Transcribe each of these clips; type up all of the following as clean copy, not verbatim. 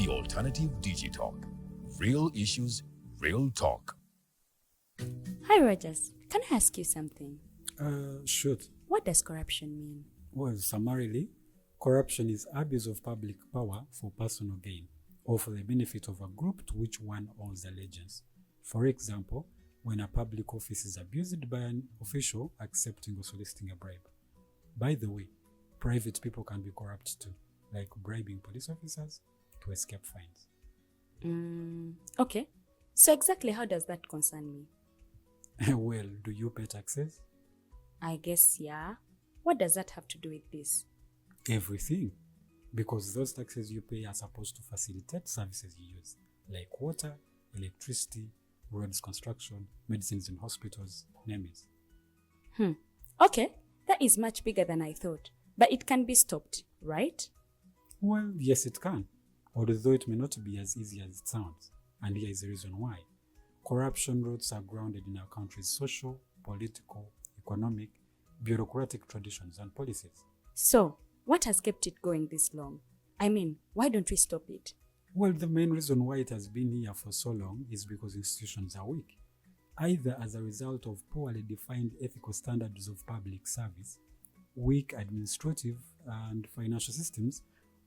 The Alternative Digital. Real issues, real talk. Hi Rogers, can I ask you something? Shoot. What does corruption mean? Well, summarily, corruption is abuse of public power for personal gain or for the benefit of a group to which one owes allegiance. For example, when a public office is abused by an official accepting or soliciting a bribe. By the way, private people can be corrupt too, like bribing police officers to escape fines. Okay. So exactly how does that concern me? Well, do you pay taxes? I guess, yeah. What does that have to do with this? Everything. Because those taxes you pay are supposed to facilitate services you use, like water, electricity, roads construction, medicines in hospitals, name it. Okay, that is much bigger than I thought. But it can be stopped, right? Well, yes, it can, although it may not be as easy as it sounds. And here is the reason why. Corruption roots are grounded in our country's social, political, economic, bureaucratic traditions and policies. So, what has kept it going this long? I mean, why don't we stop it? Well, the main reason why it has been here for so long is because institutions are weak, either as a result of poorly defined ethical standards of public service, weak administrative and financial systems,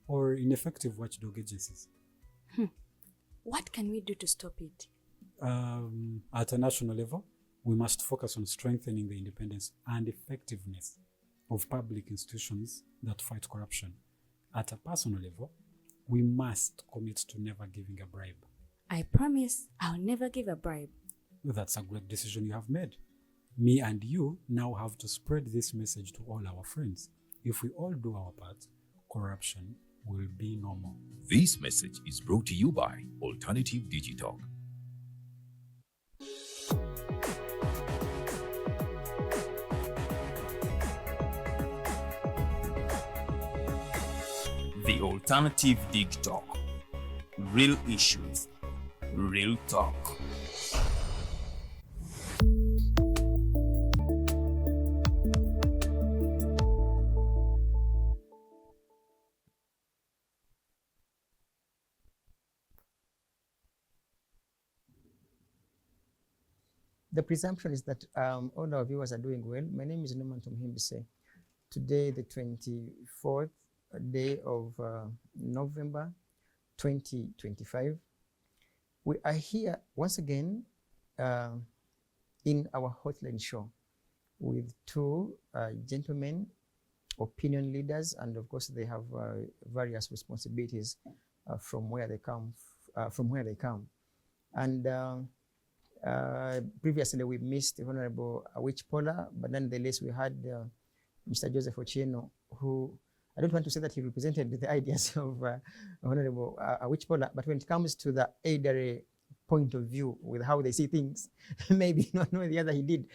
or ineffective watchdog agencies. What can we do to stop it? At a national level, we must focus on strengthening the independence and effectiveness of public institutions that fight corruption. At a personal level, we must commit to never giving a bribe. I promise I'll never give a bribe. That's a great decision you have made. Me and you now have to spread this message to all our friends. If we all do our part, corruption will be no more. This message is brought to you by Alternative Digital. The Alternative Digital. Real issues, real talk. The presumption is that all our viewers are doing well. My name is Norman Tomhimbise. Today, the 24th day of November 2025. We are here once again in our hotline show with two gentlemen, opinion leaders, and of course they have various responsibilities from where they come. And previously we missed Honorable Awich Pollar, but nonetheless we had Mr. Joseph Ochieno, who I don't want to say that he represented the ideas of Honorable Awich Pollar, but when it comes to the elderly point of view with how they see things, maybe not knowing the other he did.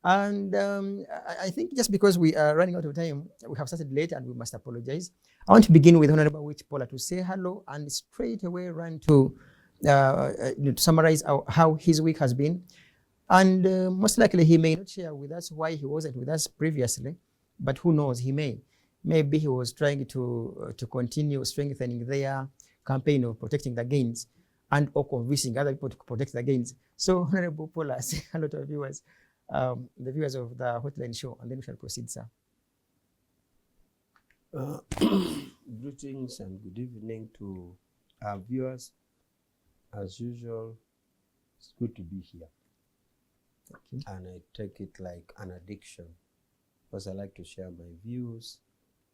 And I think just because we are running out of time, we have started late and we must apologize. I want to begin with Honorable Awich Pollar to say hello and straight away run to summarize how his week has been. And most likely he may not share with us why he wasn't with us previously, but who knows, he may. Maybe he was trying to continue strengthening their campaign of protecting the gains and or convincing other people to protect the gains. So Honorable Pollar, say hello to our viewers, the viewers of the hotline show, and then we shall proceed, sir. Greetings and good evening to our viewers. As usual, it's good to be here. Okay. And I take it like an addiction because I like to share my views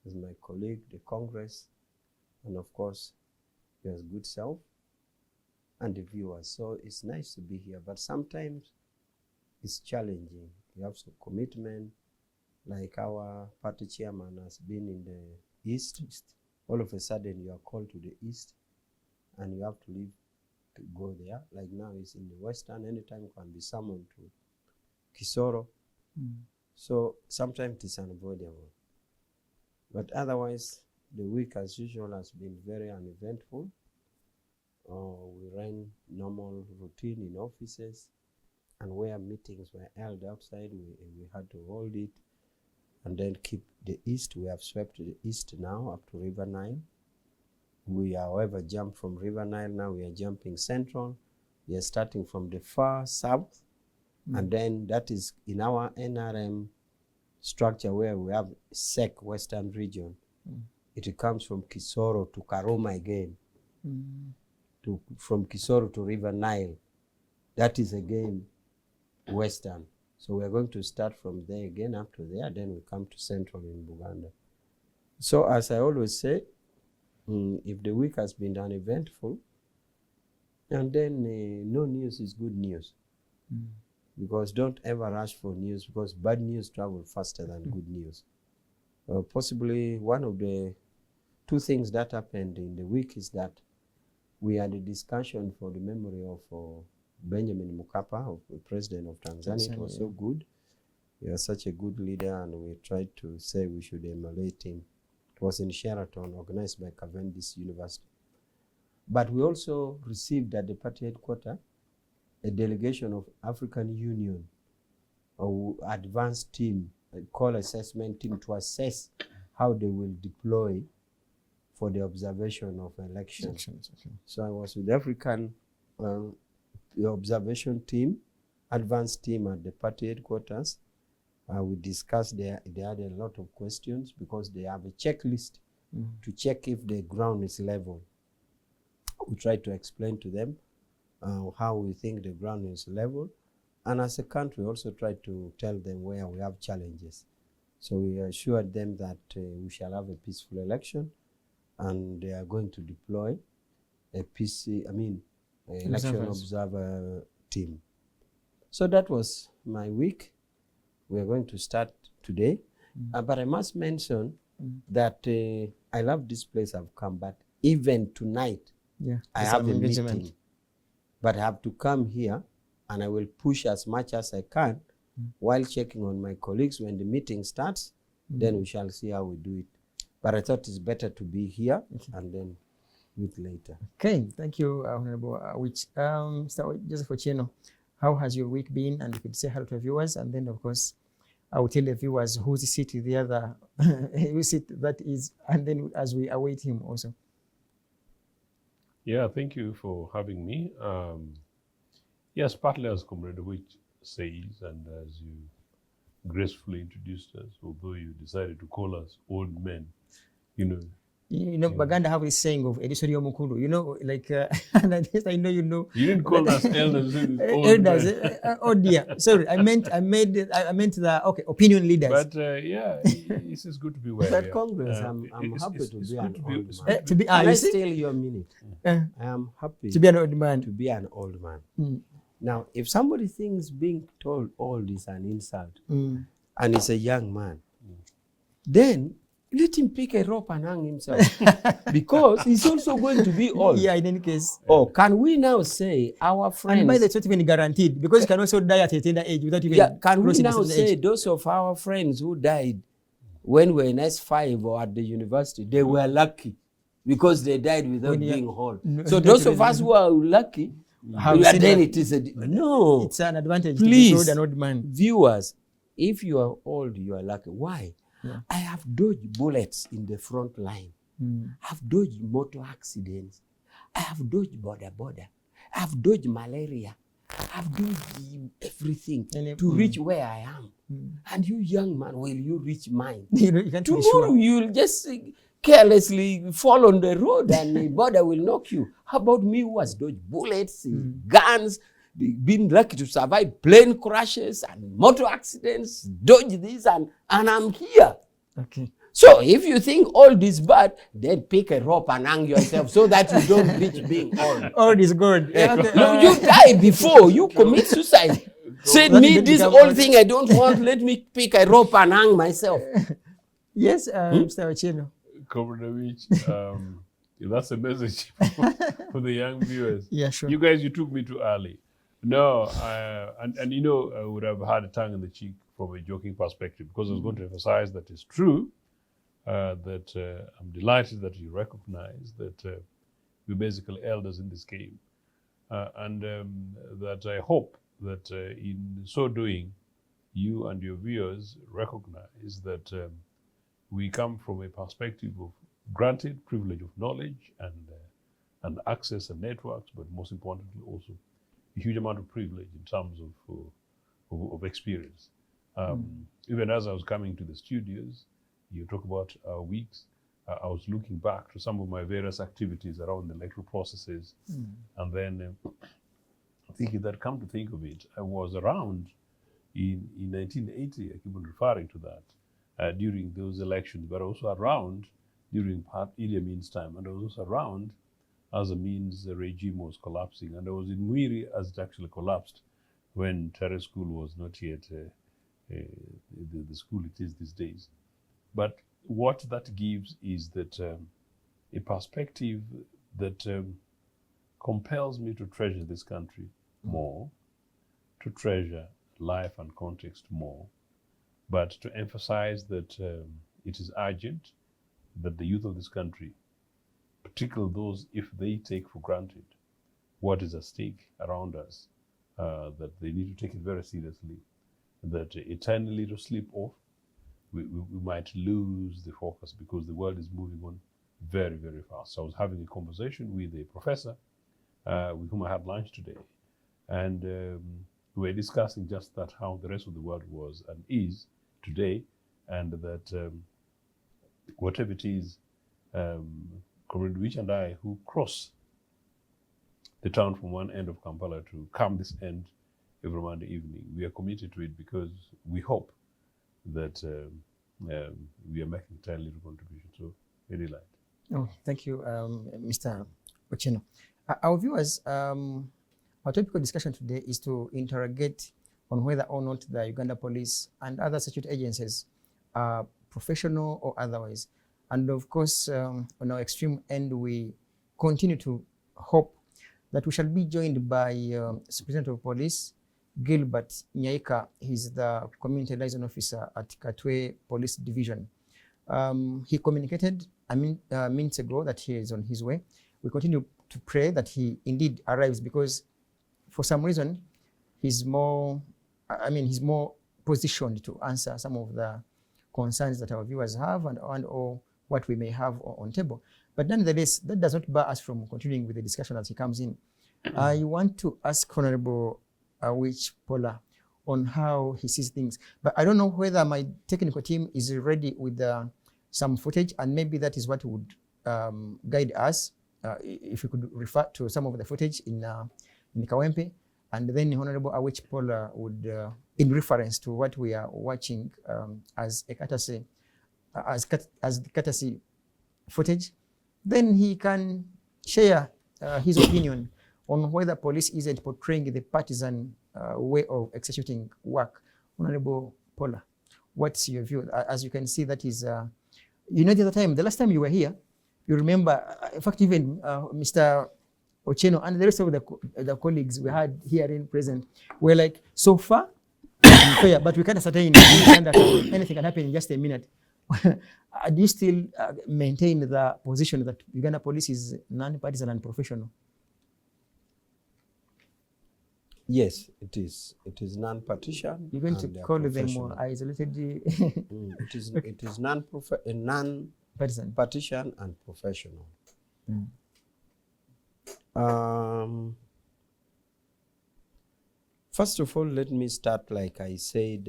with my colleague, the Congress, and of course, your good self and the viewers. So it's nice to be here, but sometimes it's challenging. You have some commitment, like our party chairman has been in the East. All of a sudden, you are called to the East, and you have to leave to go there. Like now, it's in the Western. Anytime can be summoned to Kisoro. So sometimes it's unavoidable. But otherwise, the week as usual has been very uneventful. We ran normal routine in offices, and where meetings were held outside, we had to hold it and then keep the East. We have swept the East now up to River Nile. We, however, jumped from River Nile. Now we are jumping central. We are starting from the far south. And then that is in our NRM structure where we have SEC, Western Region. It comes from Kisoro to Karoma again. From Kisoro to River Nile. That is again Western. So we are going to start from there again up to there, then we come to Central in Uganda. So as I always say, if the week has been uneventful, and then no news is good news. Because don't ever rush for news, because bad news travels faster than good news. Possibly one of the two things that happened in the week is that we had a discussion for the memory of Benjamin Mkapa, of the president of Tanzania. It was so good. He was such a good leader, and we tried to say we should emulate him. It was in Sheraton, organized by Cavendish University. But we also received at the party headquarters a delegation of African Union, or advanced team, a call assessment team, to assess how they will deploy for the observation of elections. Okay. So I was with the African the observation team, advanced team at the party headquarters. We discussed, they had a lot of questions because they have a checklist to check if the ground is level. We tried to explain to them how we think the ground is level. And as a country, also tried to tell them where we have challenges. So we assured them that we shall have a peaceful election, and they are going to deploy a election observer team. So that was my week. We are going to start today. But I must mention that I love this place I've come, but even tonight, I have a meeting. But I have to come here, and I will push as much as I can while checking on my colleagues. When the meeting starts, then we shall see how we do it. But I thought it's better to be here and then meet later. Okay, thank you, Honorable Awich. Mr. Joseph Ochieno, how has your week been? And you could say hello to the viewers, and then, of course, I will tell the viewers whose seat the other, whose seat that is, and then as we await him also. Yeah, thank you for having me. Yes, partly as Comrade Awich says, and as you gracefully introduced us, although you decided to call us old men, Baganda have this saying of Edisorio Mukulu, like, and I know you know. You didn't call us elders. Elders, oh dear. Sorry, I meant the opinion leaders. But this is good to be well. But Congress, I'm happy to be an old man. To be, can I steal your minute? I am happy to be an old man. To be an old man. Now, if somebody thinks being told old is an insult, and is a young man, then let him pick a rope and hang himself. Because he's also going to be old. Yeah, in any case. Oh, can we now say our friends... And by the way, it's not even guaranteed, because you can also die at a tender age without even... Yeah, can we now say those of our friends who died when we were in S5 or at the university, they were lucky because they died without being old. So those of us who are lucky, then it is a... No. It's an advantage Please, to be an old man. Viewers, if you are old, you are lucky. Why? Yeah. I have dodged bullets in the front line. I have dodged motor accidents. I have dodged border. I have dodged malaria. I have dodged everything to reach where I am. And you young man, will you reach mine? You can't Tomorrow be sure. You'll just carelessly fall on the road and the border will knock you. How about me who has dodged bullets, guns, been lucky to survive plane crashes and motor accidents, dodge this, and I'm here. Okay. So if you think all this bad, then pick a rope and hang yourself so that you don't reach being old. All is good. Yeah. No, you die before you commit suicide. Said me this old thing I don't want, let me pick a rope and hang myself. Yes, Mr. Ochieno. Comrade Awich, that's a message for the young viewers. Yeah, sure. You guys, you took me too early. No, and I would have had a tongue in the cheek from a joking perspective, because I was going to emphasize that it's true, that I'm delighted that you recognize that we're basically elders in this game. And that I hope that in so doing, you and your viewers recognize that we come from a perspective of granted privilege of knowledge and access and networks, but most importantly also a huge amount of privilege in terms of experience. Even as I was coming to the studios, you talk about weeks, I was looking back to some of my various activities around the electoral processes, and then thinking that, come to think of it, I was around in 1980, I keep on referring to that, during those elections, but also around during Idi Amin's time, and I was also around as a means the regime was collapsing, and I was in Mwiri as it actually collapsed, when Terrace School was not yet the school it is these days. But what that gives is that a perspective that compels me to treasure this country more, to treasure life and context more, but to emphasize that it is urgent that the youth of this country, particularly those, if they take for granted what is at stake around us, that they need to take it very seriously, that eternally to slip off, we might lose the focus, because the world is moving on very, very fast. So I was having a conversation with a professor with whom I had lunch today, and we were discussing just that, how the rest of the world was and is today, and that whatever it is, Comrade Awich and I, who cross the town from one end of Kampala to come this end every Monday evening, we are committed to it because we hope that we are making a tiny little contribution. So, very light. Oh, thank you, Mr. Ochieno. Our viewers, our topical discussion today is to interrogate on whether or not the Uganda police and other security agencies are professional or otherwise. And of course, on our extreme end, we continue to hope that we shall be joined by Superintendent of Police, Gilbert Nyaika. He's the Community Liaison Officer at Katwe Police Division. He communicated minutes ago that he is on his way. We continue to pray that he indeed arrives, because for some reason, he's more positioned to answer some of the concerns that our viewers have and or what we may have on table. But nonetheless, that does not bar us from continuing with the discussion as he comes in. I want to ask Honorable Awich Pollar on how he sees things. But I don't know whether my technical team is ready with some footage, and maybe that is what would guide us. If we could refer to some of the footage in Kawempe, and then Honorable Awich Pollar would, in reference to what we are watching as a courtesy, as the courtesy footage, then he can share his opinion on whether police isn't portraying the partisan way of executing work. Honorable Pollar, what's your view? As you can see, that is, the last time you were here, you remember, in fact, even Mr. Ochieno and the rest of the colleagues we had here in present were like, so far, fair, but we can't ascertain that anything can happen in just a minute. Do you still maintain the position that Uganda police is non-partisan and professional? Yes, it is. It is non-partisan. You're going to call them more isolated? It is non-partisan and professional. First of all, let me start, like I said,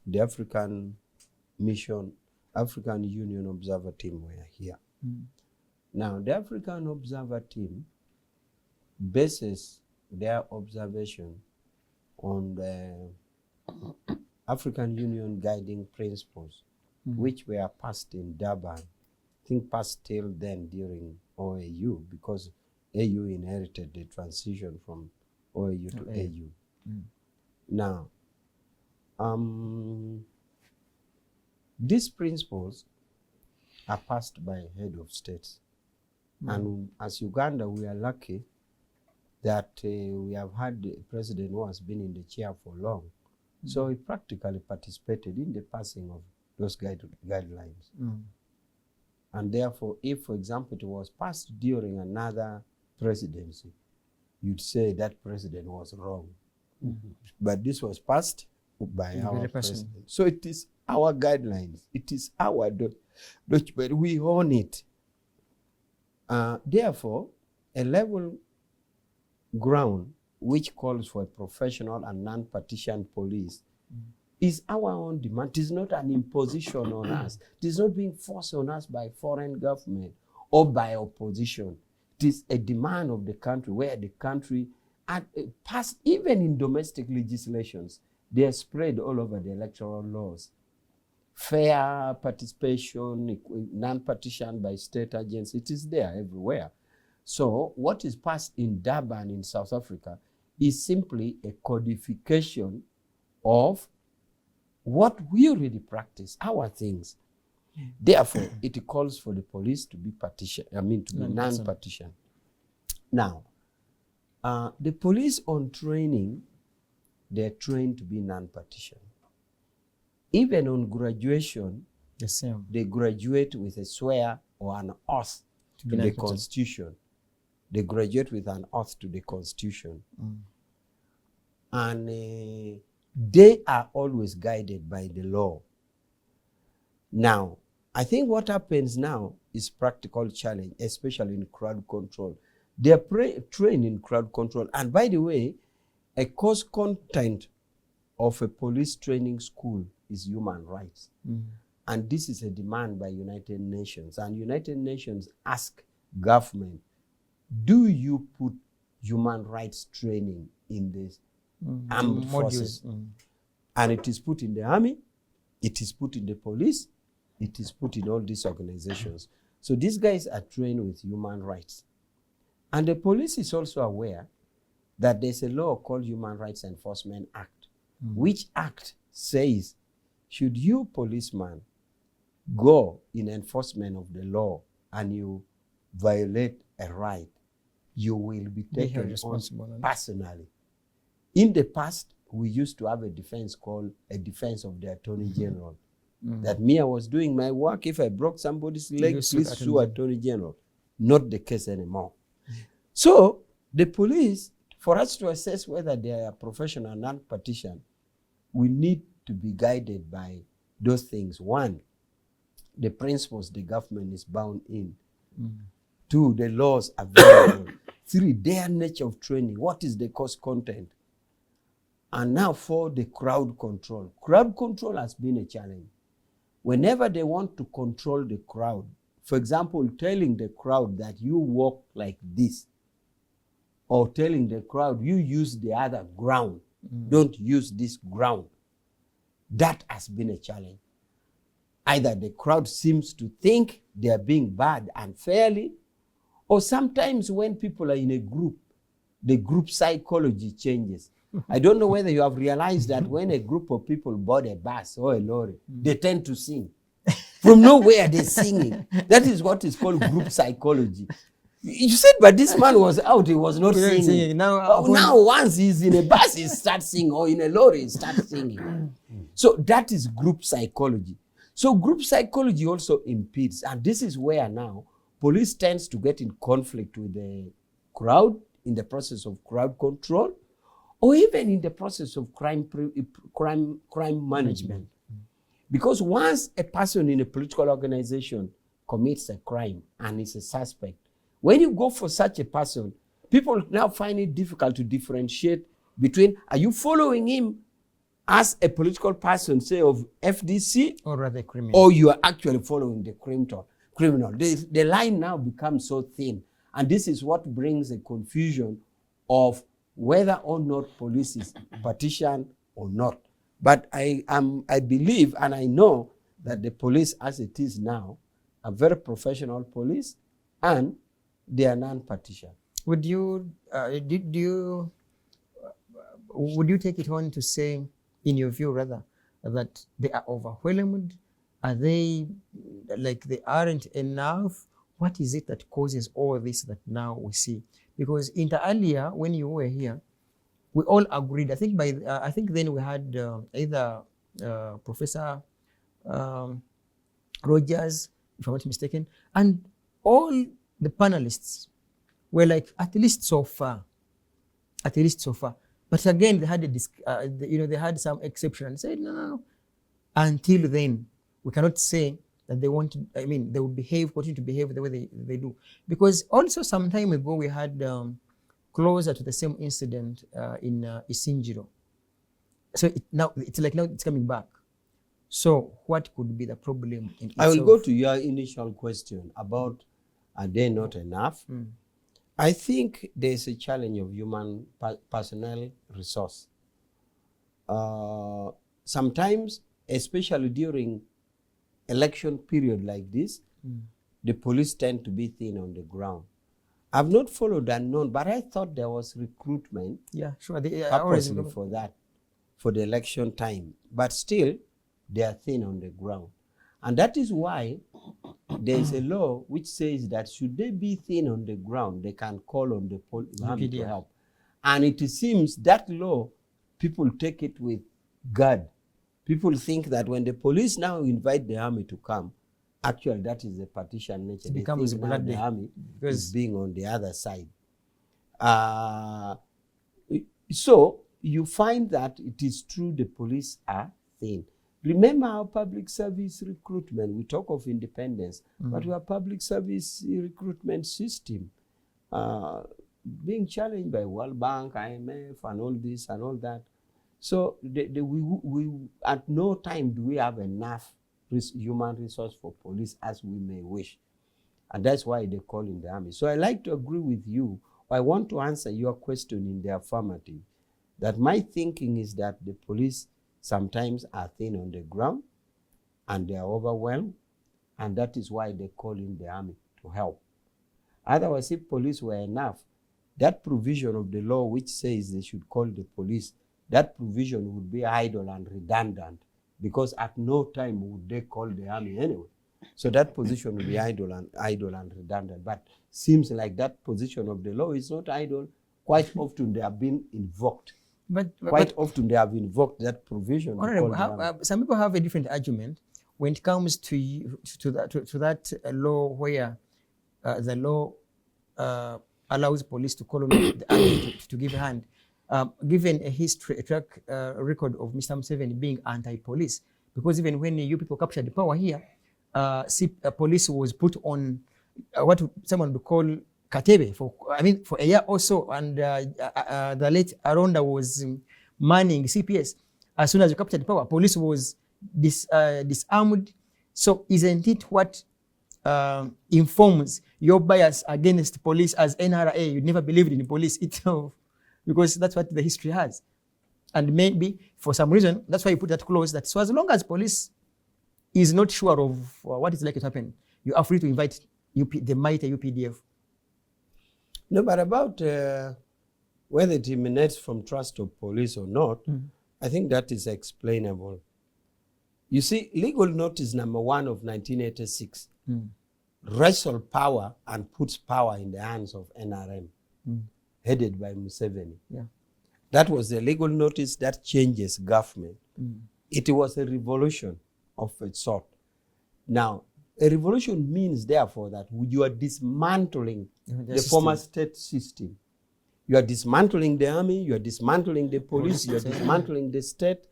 the African Union Observer Team were here. Now, the African Observer Team bases their observation on the African Union guiding principles, which were passed in Durban. I think passed till then during OAU, because AU inherited the transition from OAU to AU. Now, these principles are passed by head of states. And as Uganda, we are lucky that we have had a president who has been in the chair for long. So he practically participated in the passing of those guidelines. And therefore, if, for example, it was passed during another presidency, you'd say that president was wrong. But this was passed by Very our personal. president. So it is our guidelines. It is our document. We own it. Therefore, a level ground which calls for a professional and non-partisan police is our own demand. It is not an imposition on us. It is not being forced on us by foreign government or by opposition. It is a demand of the country, where the country passed, even in domestic legislations, they are spread all over the electoral laws. Fair participation, non-partisan by state agents, it is there everywhere. So what is passed in Durban in South Africa is simply a codification of what we already practice, our things. Therefore, it calls for the police to be non-partisan. Now, the police on training, they're trained to be non-partisan. Even on graduation, The same. they graduate with a swear or an oath to be the non-partisan. Constitution. They graduate with an oath to the Constitution. And they are always guided by the law. Now, I think what happens now is practical challenge, especially in crowd control. They are trained in crowd control. And by the way, a course content of a police training school is human rights. And this is a demand by United Nations. And United Nations ask government, do you put human rights training in this armed forces? And it is put in the army, it is put in the police, it is put in all these organizations. So these guys are trained with human rights. And the police is also aware that there's a law called Human Rights Enforcement Act, which act says, should you, policeman, go in enforcement of the law and you violate a right, you will be taken on personally. In the past, we used to have a defense called a defense of the Attorney General. That me, I was doing my work. If I broke somebody's leg, please sue Attorney General. Not the case anymore. So the police, for us to assess whether they are professional or non-partisan, we need to be guided by those things. One, the principles the government is bound in. Two, the laws available. Three, their nature of training. What is the course content? And now for the crowd control. Crowd control has been a challenge. Whenever they want to control the crowd, for example, telling the crowd that you walk like this, or telling the crowd you use the other ground, don't use this ground, that has been a challenge. Either the crowd seems to think they are being bad unfairly, or sometimes when people are in a group, the group psychology changes. I don't know whether you have realized that when a group of people board a bus or a lorry, they tend to sing. From nowhere, they're singing. That is what is called group psychology. You said, but this man was out, he was not singing. Now once he's in a bus, he starts singing, or in a lorry, he starts singing. So that is group psychology. So group psychology also impedes, and this is where now police tends to get in conflict with the crowd in the process of crowd control, or even in the process of crime management. Because once a person in a political organization commits a crime and is a suspect, when you go for such a person, people now find it difficult to differentiate between, are you following him as a political person, say of FDC, or rather criminal, or you are actually following the criminal? The line now becomes so thin, and this is what brings a confusion of whether or not police is partisan or not. But I believe and I know that the police as it is now are very professional police, and they are non-partisan. Would you would you take it on to say, in your view rather, that they are overwhelmed? Are they like they aren't enough? What is it that causes all this that now we see? Because inter alia, when you were here, we all agreed. I think I think then we had either Professor Rogers, if I'm not mistaken, and all the panelists were like, at least so far, But again, they had they had some exception and said, no. Until then, we cannot say that they want to, they will continue to behave the way they do. Because also some time ago, we had closer to the same incident in Isinjiro. So now it's coming back. So what could be the problem in itself? I will go to your initial question about, are they not enough? I think there's a challenge of human personnel resource. Sometimes, especially during election period like this, the police tend to be thin on the ground. I've not followed and known, but I thought there was recruitment purposely for that, for the election time. But still, they are thin on the ground. And that is why there is a law which says that should they be thin on the ground, they can call on the army to help. And it seems that law, people take it with God. People think that when the police now invite the army to come, actually that is the partition nature. It becomes the army is being on the other side. So you find that it is true the police are thin. Remember our public service recruitment. We talk of independence, but we have public service recruitment system being challenged by World Bank, IMF, and all this and all that. So we at no time do we have enough human resource for police as we may wish. And that's why they call in the army. So I like to agree with you. I want to answer your question in the affirmative, that my thinking is that the police sometimes are thin on the ground and they are overwhelmed, and that is why they call in the army to help. Otherwise, if police were enough, that provision of the law which says they should call the police, that provision would be idle and redundant, because at no time would they call the army anyway. So that position would be idle and redundant. But seems like that position of the law is not idle. Quite often they have been invoked. Quite often they have invoked that provision. Some people have a different argument when it comes to that law where the law allows police to call on the army to give a hand. Given a track record of Mr. Museveni being anti-police, because even when you people captured the power here, police was put on what someone would call Katebe for a year or so, and the late Aronda was manning CPS. As soon as you captured the power, police was disarmed. So isn't it what informs your bias against police as NRA? You never believed in the police itself, because that's what the history has. And maybe for some reason, that's why you put that clause that so as long as police is not sure of what is likely to happen, you are free to invite the mighty UPDF. No, but about whether it emanates from trust of police or not, I think that is explainable. You see, legal notice number 1 of 1986 wrestled power and puts power in the hands of NRM, headed by Museveni. Yeah. That was the legal notice that changes government. It was a revolution of its sort. Now, a revolution means, therefore, that you are dismantling the former state system. You are dismantling the army, you are dismantling the police, you are dismantling the state,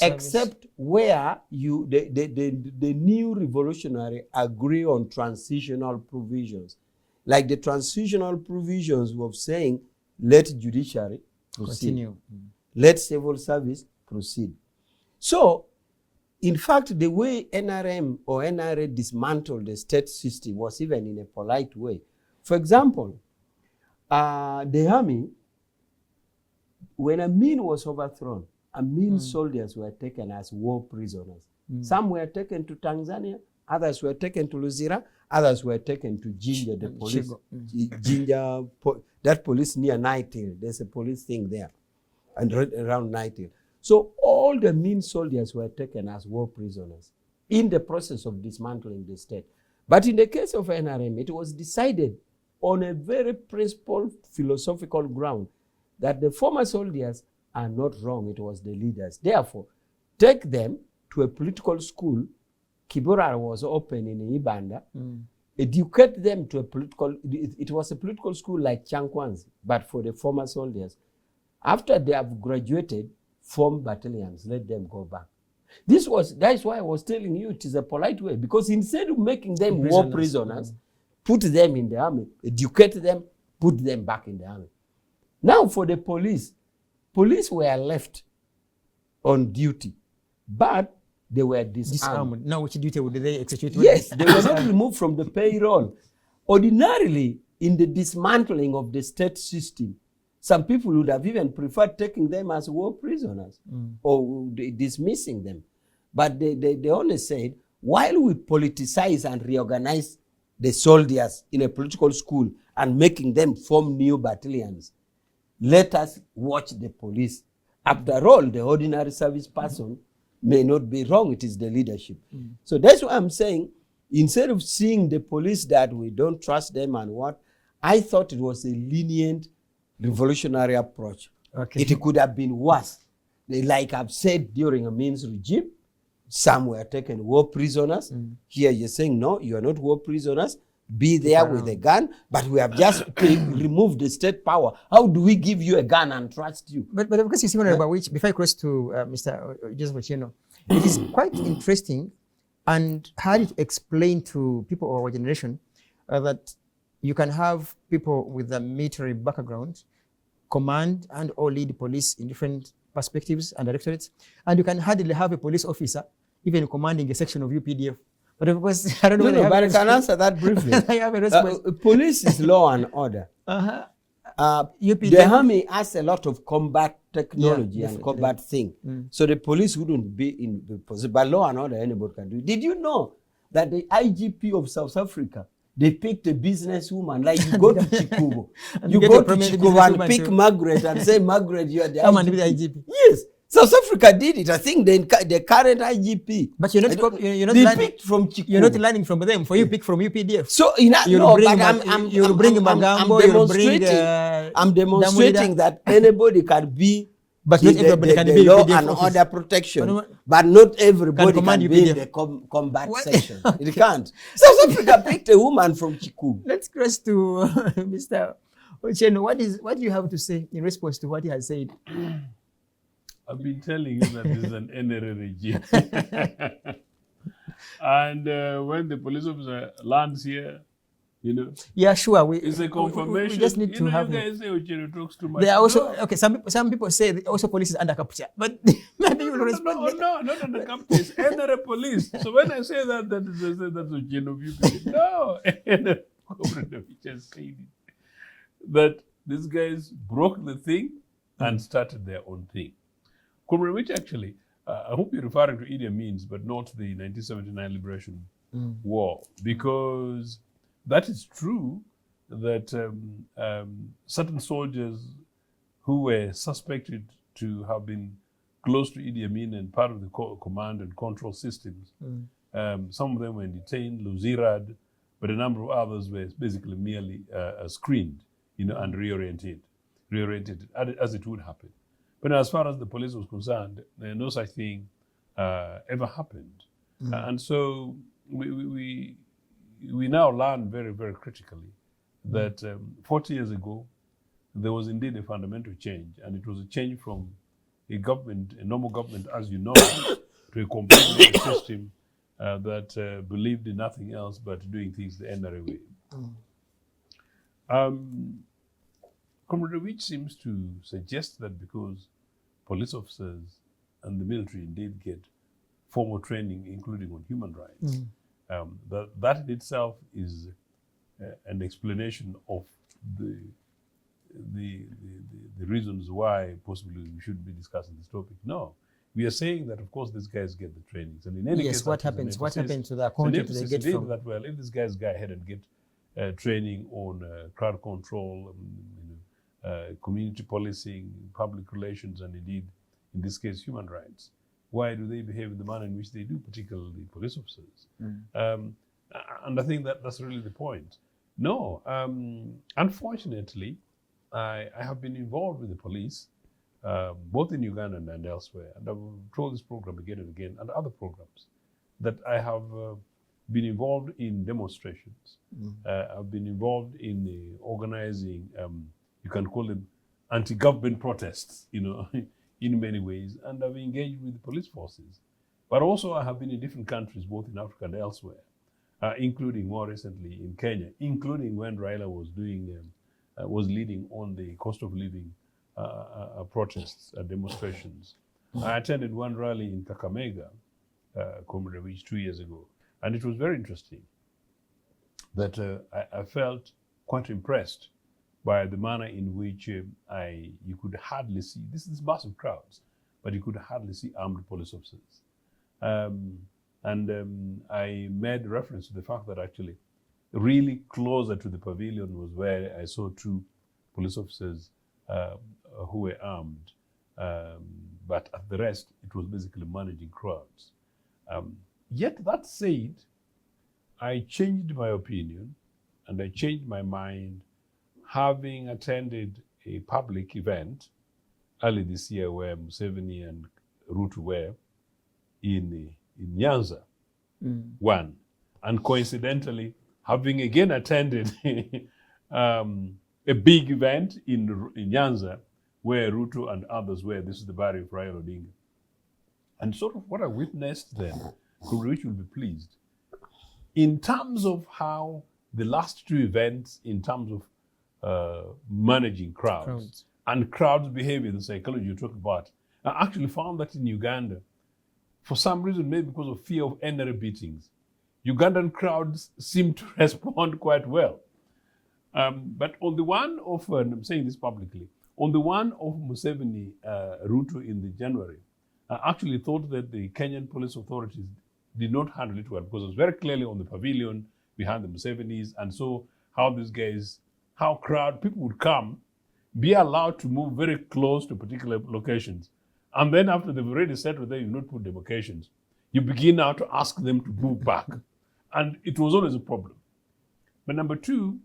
except where the new revolutionary agree on transitional provisions. Like the transitional provisions of saying, let judiciary proceed, let civil service proceed. So, in fact, the way NRM or NRA dismantled the state system was even in a polite way. For example, the army, when Amin was overthrown, Amin soldiers were taken as war prisoners. Some were taken to Tanzania, others were taken to Luzira, others were taken to Jinja, the police. Jinja, that police near Night Hill. There's a police thing there, and around Night Hill. So all the Min soldiers were taken as war prisoners in the process of dismantling the state. But in the case of NRM, it was decided on a very principled philosophical ground that the former soldiers are not wrong, it was the leaders. Therefore, take them to a political school. Kibora was open in Uganda. Educate them to a political, it was a political school like Chankwanzi, but for the former soldiers. After they have graduated, form battalions, let them go back. That's why I was telling you it is a polite way, because instead of making them war prisoners, put them in the army, educate them, put them back in the army. Now for the police were left on duty, but they were disarmed. Now which duty would they execute? Yes, they were not removed from the payroll. Ordinarily, in the dismantling of the state system, some people would have even preferred taking them as war prisoners or dismissing them. But they only said, while we politicize and reorganize the soldiers in a political school and making them form new battalions, let us watch the police. After all, the ordinary service person may not be wrong. It is the leadership. So that's why I'm saying, instead of seeing the police that we don't trust them and what, I thought it was a lenient revolutionary approach. Okay. It could have been worse. Like I've said, during Amin's regime, some were taken war prisoners. Here you're saying, no, you are not war prisoners. Be there with a gun, but we have just removed the state power. How do we give you a gun and trust you? But of course, you see, about which, before I cross to Mr. Joseph Ochieno, it is quite interesting and hard to explain to people of our generation that you can have people with a military background command and or lead police in different perspectives and directorates, and you can hardly have a police officer even commanding a section of UPDF. But of course, I don't know. No, but I can answer that briefly. I have a response. Police is law and order. UPDF. The army has a lot of combat technology Yeah, and combat thing. So the police wouldn't be in the position. By law and order, anybody can do it. Did you know that the IGP of South Africa, they picked a businesswoman, like you go to Chikubo. You go to Chikubo and pick Margaret and say, Margaret, you are the Come IGP. and be the IGP. Yes. South Africa did it. I think the current IGP. But you're not they learning, picked from Chikubo. you're not learning from them. For you, pick from UPDF. So You'll bring Magambo, you'll bring I'm demonstrating that anybody can be but not everybody can be law UPDF and office. order protection, but not everybody command can be in UPDF. the combat section. It can't. South Africa picked a woman from Chikubu. Let's cross to Mr. Ochieno. What do you have to say in response to what he has said? I've been telling you that this is an NRA regime. And when the police officer lands here, you know, Yeah, sure. it's a confirmation. We just need to have. You guys say Ochieno talks too much. They are also No. okay. Some people say that also police is under capture, but maybe you will respond. No, not under capture. It's NRA police. So when I say that is I say that's Ochieno people. No, NRA Comrade just said it. That these guys broke the thing and started their own thing. Comrade, which actually, I hope you're referring to Idi Amin's, but not the 1979 Liberation War, because that is true that certain soldiers who were suspected to have been close to Idi Amin and part of the command and control systems, some of them were detained, Luzirad, but a number of others were basically merely screened, you know, and reoriented as it would happen. But as far as the police was concerned, no such thing ever happened. And so we now learn very, very critically that 40 years ago, there was indeed a fundamental change. And it was a change from a government, a normal government, as you know, to a complete system that believed in nothing else but doing things the NRA way. Comrade Awich seems to suggest that because police officers and the military indeed get formal training, including on human rights, that in itself is an explanation of the reasons why possibly we should be discussing this topic. No, we are saying that of course these guys get the trainings, and in any case, what happens? What happens to the content they get from that? Well, if these guys go ahead and get training on crowd control, community policing, public relations, and indeed, in this case, human rights, why do they behave in the manner in which they do, particularly police officers? And I think that's really the point. No, unfortunately, I have been involved with the police, both in Uganda and elsewhere, and I've told this program again and again, and other programs, that I have been involved in demonstrations. I've been involved in organizing, you can call them anti-government protests, in many ways, and I've engaged with the police forces. But also I have been in different countries, both in Africa and elsewhere, including more recently in Kenya, including when Raila was leading on the cost of living protests and demonstrations. I attended one rally in Kakamega, Comrade Awich, 2 years ago, and it was very interesting that I felt quite impressed by the manner in which you could hardly see, this is massive crowds, but you could hardly see armed police officers. I made reference to the fact that actually really closer to the pavilion was where I saw 2 police officers who were armed. But at the rest, it was basically managing crowds. Yet that said, I changed my opinion and I changed my mind having attended a public event early this year where Museveni and Ruto were in Nyanza, one. And coincidentally, having again attended a big event in Nyanza where Ruto and others were. This is the body of Raila Odinga. And sort of what I witnessed then, which will be pleased, in terms of how the last 2 events, in terms of managing crowds and crowds' behavior, the psychology you talk about, I actually found that in Uganda, for some reason, maybe because of fear of NRA beatings, Ugandan crowds seem to respond quite well. But on the one of, and I'm saying this publicly, on the one of Museveni, Ruto in the January, I actually thought that the Kenyan police authorities did not handle it well because it was very clearly on the pavilion behind the Musevenis, and so how these guys, how people would come, be allowed to move very close to particular locations. And then after they've already settled there, you not put demarcations, you begin now to ask them to move back. And it was always a problem. But number 2,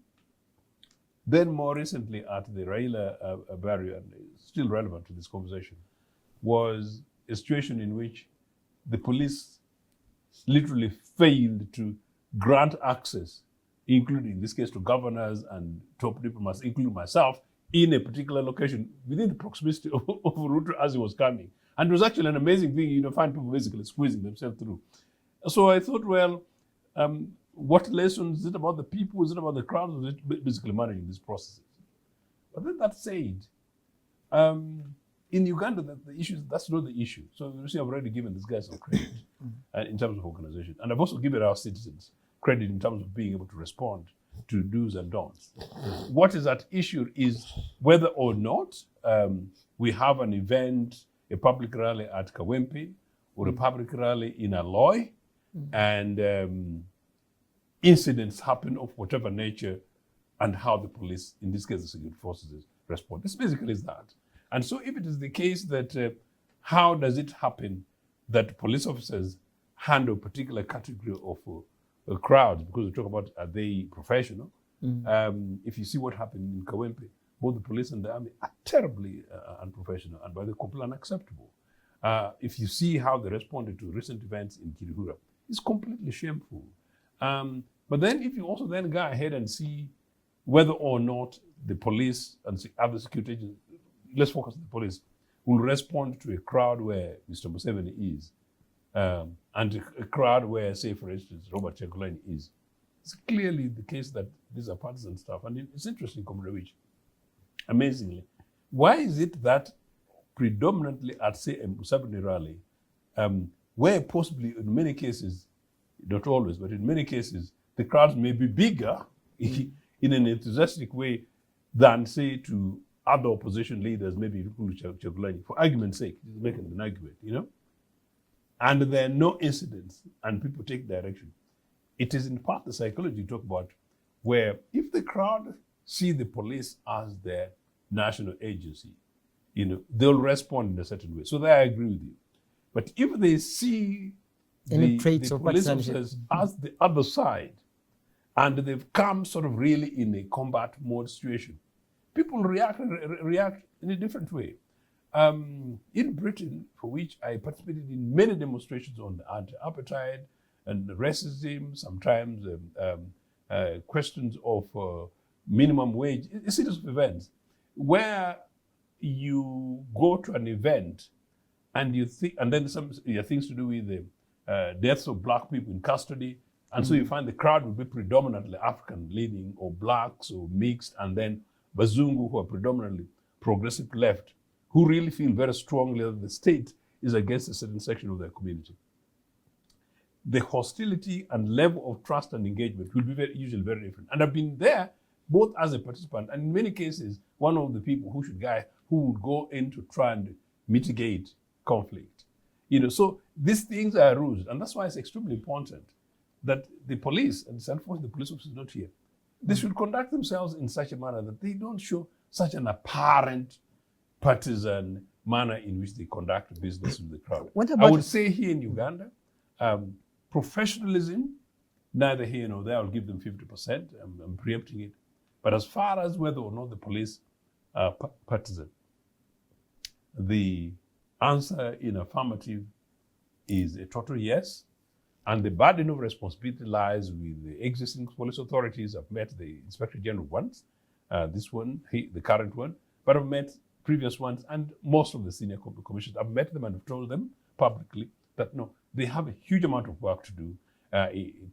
then more recently at the Raila barrier, and still relevant to this conversation, was a situation in which the police literally failed to grant access, including in this case to governors and top diplomats, including myself, in a particular location within the proximity of Ruto as he was coming. And it was actually an amazing thing, find people basically squeezing themselves through. So I thought, well, what lessons is it about the people? Is it about the crowd? Is it basically managing these processes? But then that said, in Uganda, that's not the issue. So you see, I've already given these guys some credit in terms of organization. And I've also given our citizens credit in terms of being able to respond to do's and don'ts. What is at issue is whether or not we have an event, a public rally at Kawempe, or a public rally in Aloy, and incidents happen of whatever nature, and how the police, in this case the security forces, respond. This basically is that. And so if it is the case that how does it happen that police officers handle a particular category of crowds, because we talk about are they professional? If you see what happened in Kawempe, both the police and the army are terribly unprofessional and by the completely unacceptable. If you see how they responded to recent events in Kirihura, it's completely shameful. But then if you also then go ahead and see whether or not the police and other security agents, let's focus on the police, will respond to a crowd where Mr. Museveni is, and a crowd where, say, for instance, Robert Chagulanyi is. It's clearly the case that these are partisan stuff. And it's interesting, Comrade Awich, amazingly, why is it that predominantly at, say, a Museveni rally, where possibly in many cases, not always, but in many cases, the crowds may be bigger in an enthusiastic way than, say, to other opposition leaders, maybe Chagulanyi, for argument's sake, just making an argument, and there are no incidents, and people take direction. It is in part the psychology you talk about, where if the crowd see the police as their national agency, they'll respond in a certain way. So there I agree with you. But if they see the police officers as the other side, and they've come sort of really in a combat mode situation, people react in a different way. In Britain, for which I participated in many demonstrations on anti-apartheid and racism, sometimes questions of minimum wage, a series of events, where you go to an event and you think, and then some things to do with the deaths of black people in custody, and so you find the crowd will be predominantly African leaning or blacks or mixed, and then Bazungu, who are predominantly progressive left, who really feel very strongly that the state is against a certain section of their community. The hostility and level of trust and engagement will be usually very different. And I've been there both as a participant and in many cases, one of the people who would go in to try and mitigate conflict. So these things are rules, and that's why it's extremely important that the police, and it's unfortunate the police officer is not here, they should conduct themselves in such a manner that they don't show such an apparent partisan manner in which they conduct business with the crowd. I would say here in Uganda, professionalism, neither here nor there, I'll give them 50%, I'm preempting it. But as far as whether or not the police are partisan, the answer in affirmative is a total yes. And the burden of responsibility lies with the existing police authorities. I've met the Inspector General once, this one, the current one, but I've met previous ones and most of the senior commissioners. I've met them and I've told them publicly that no, they have a huge amount of work to do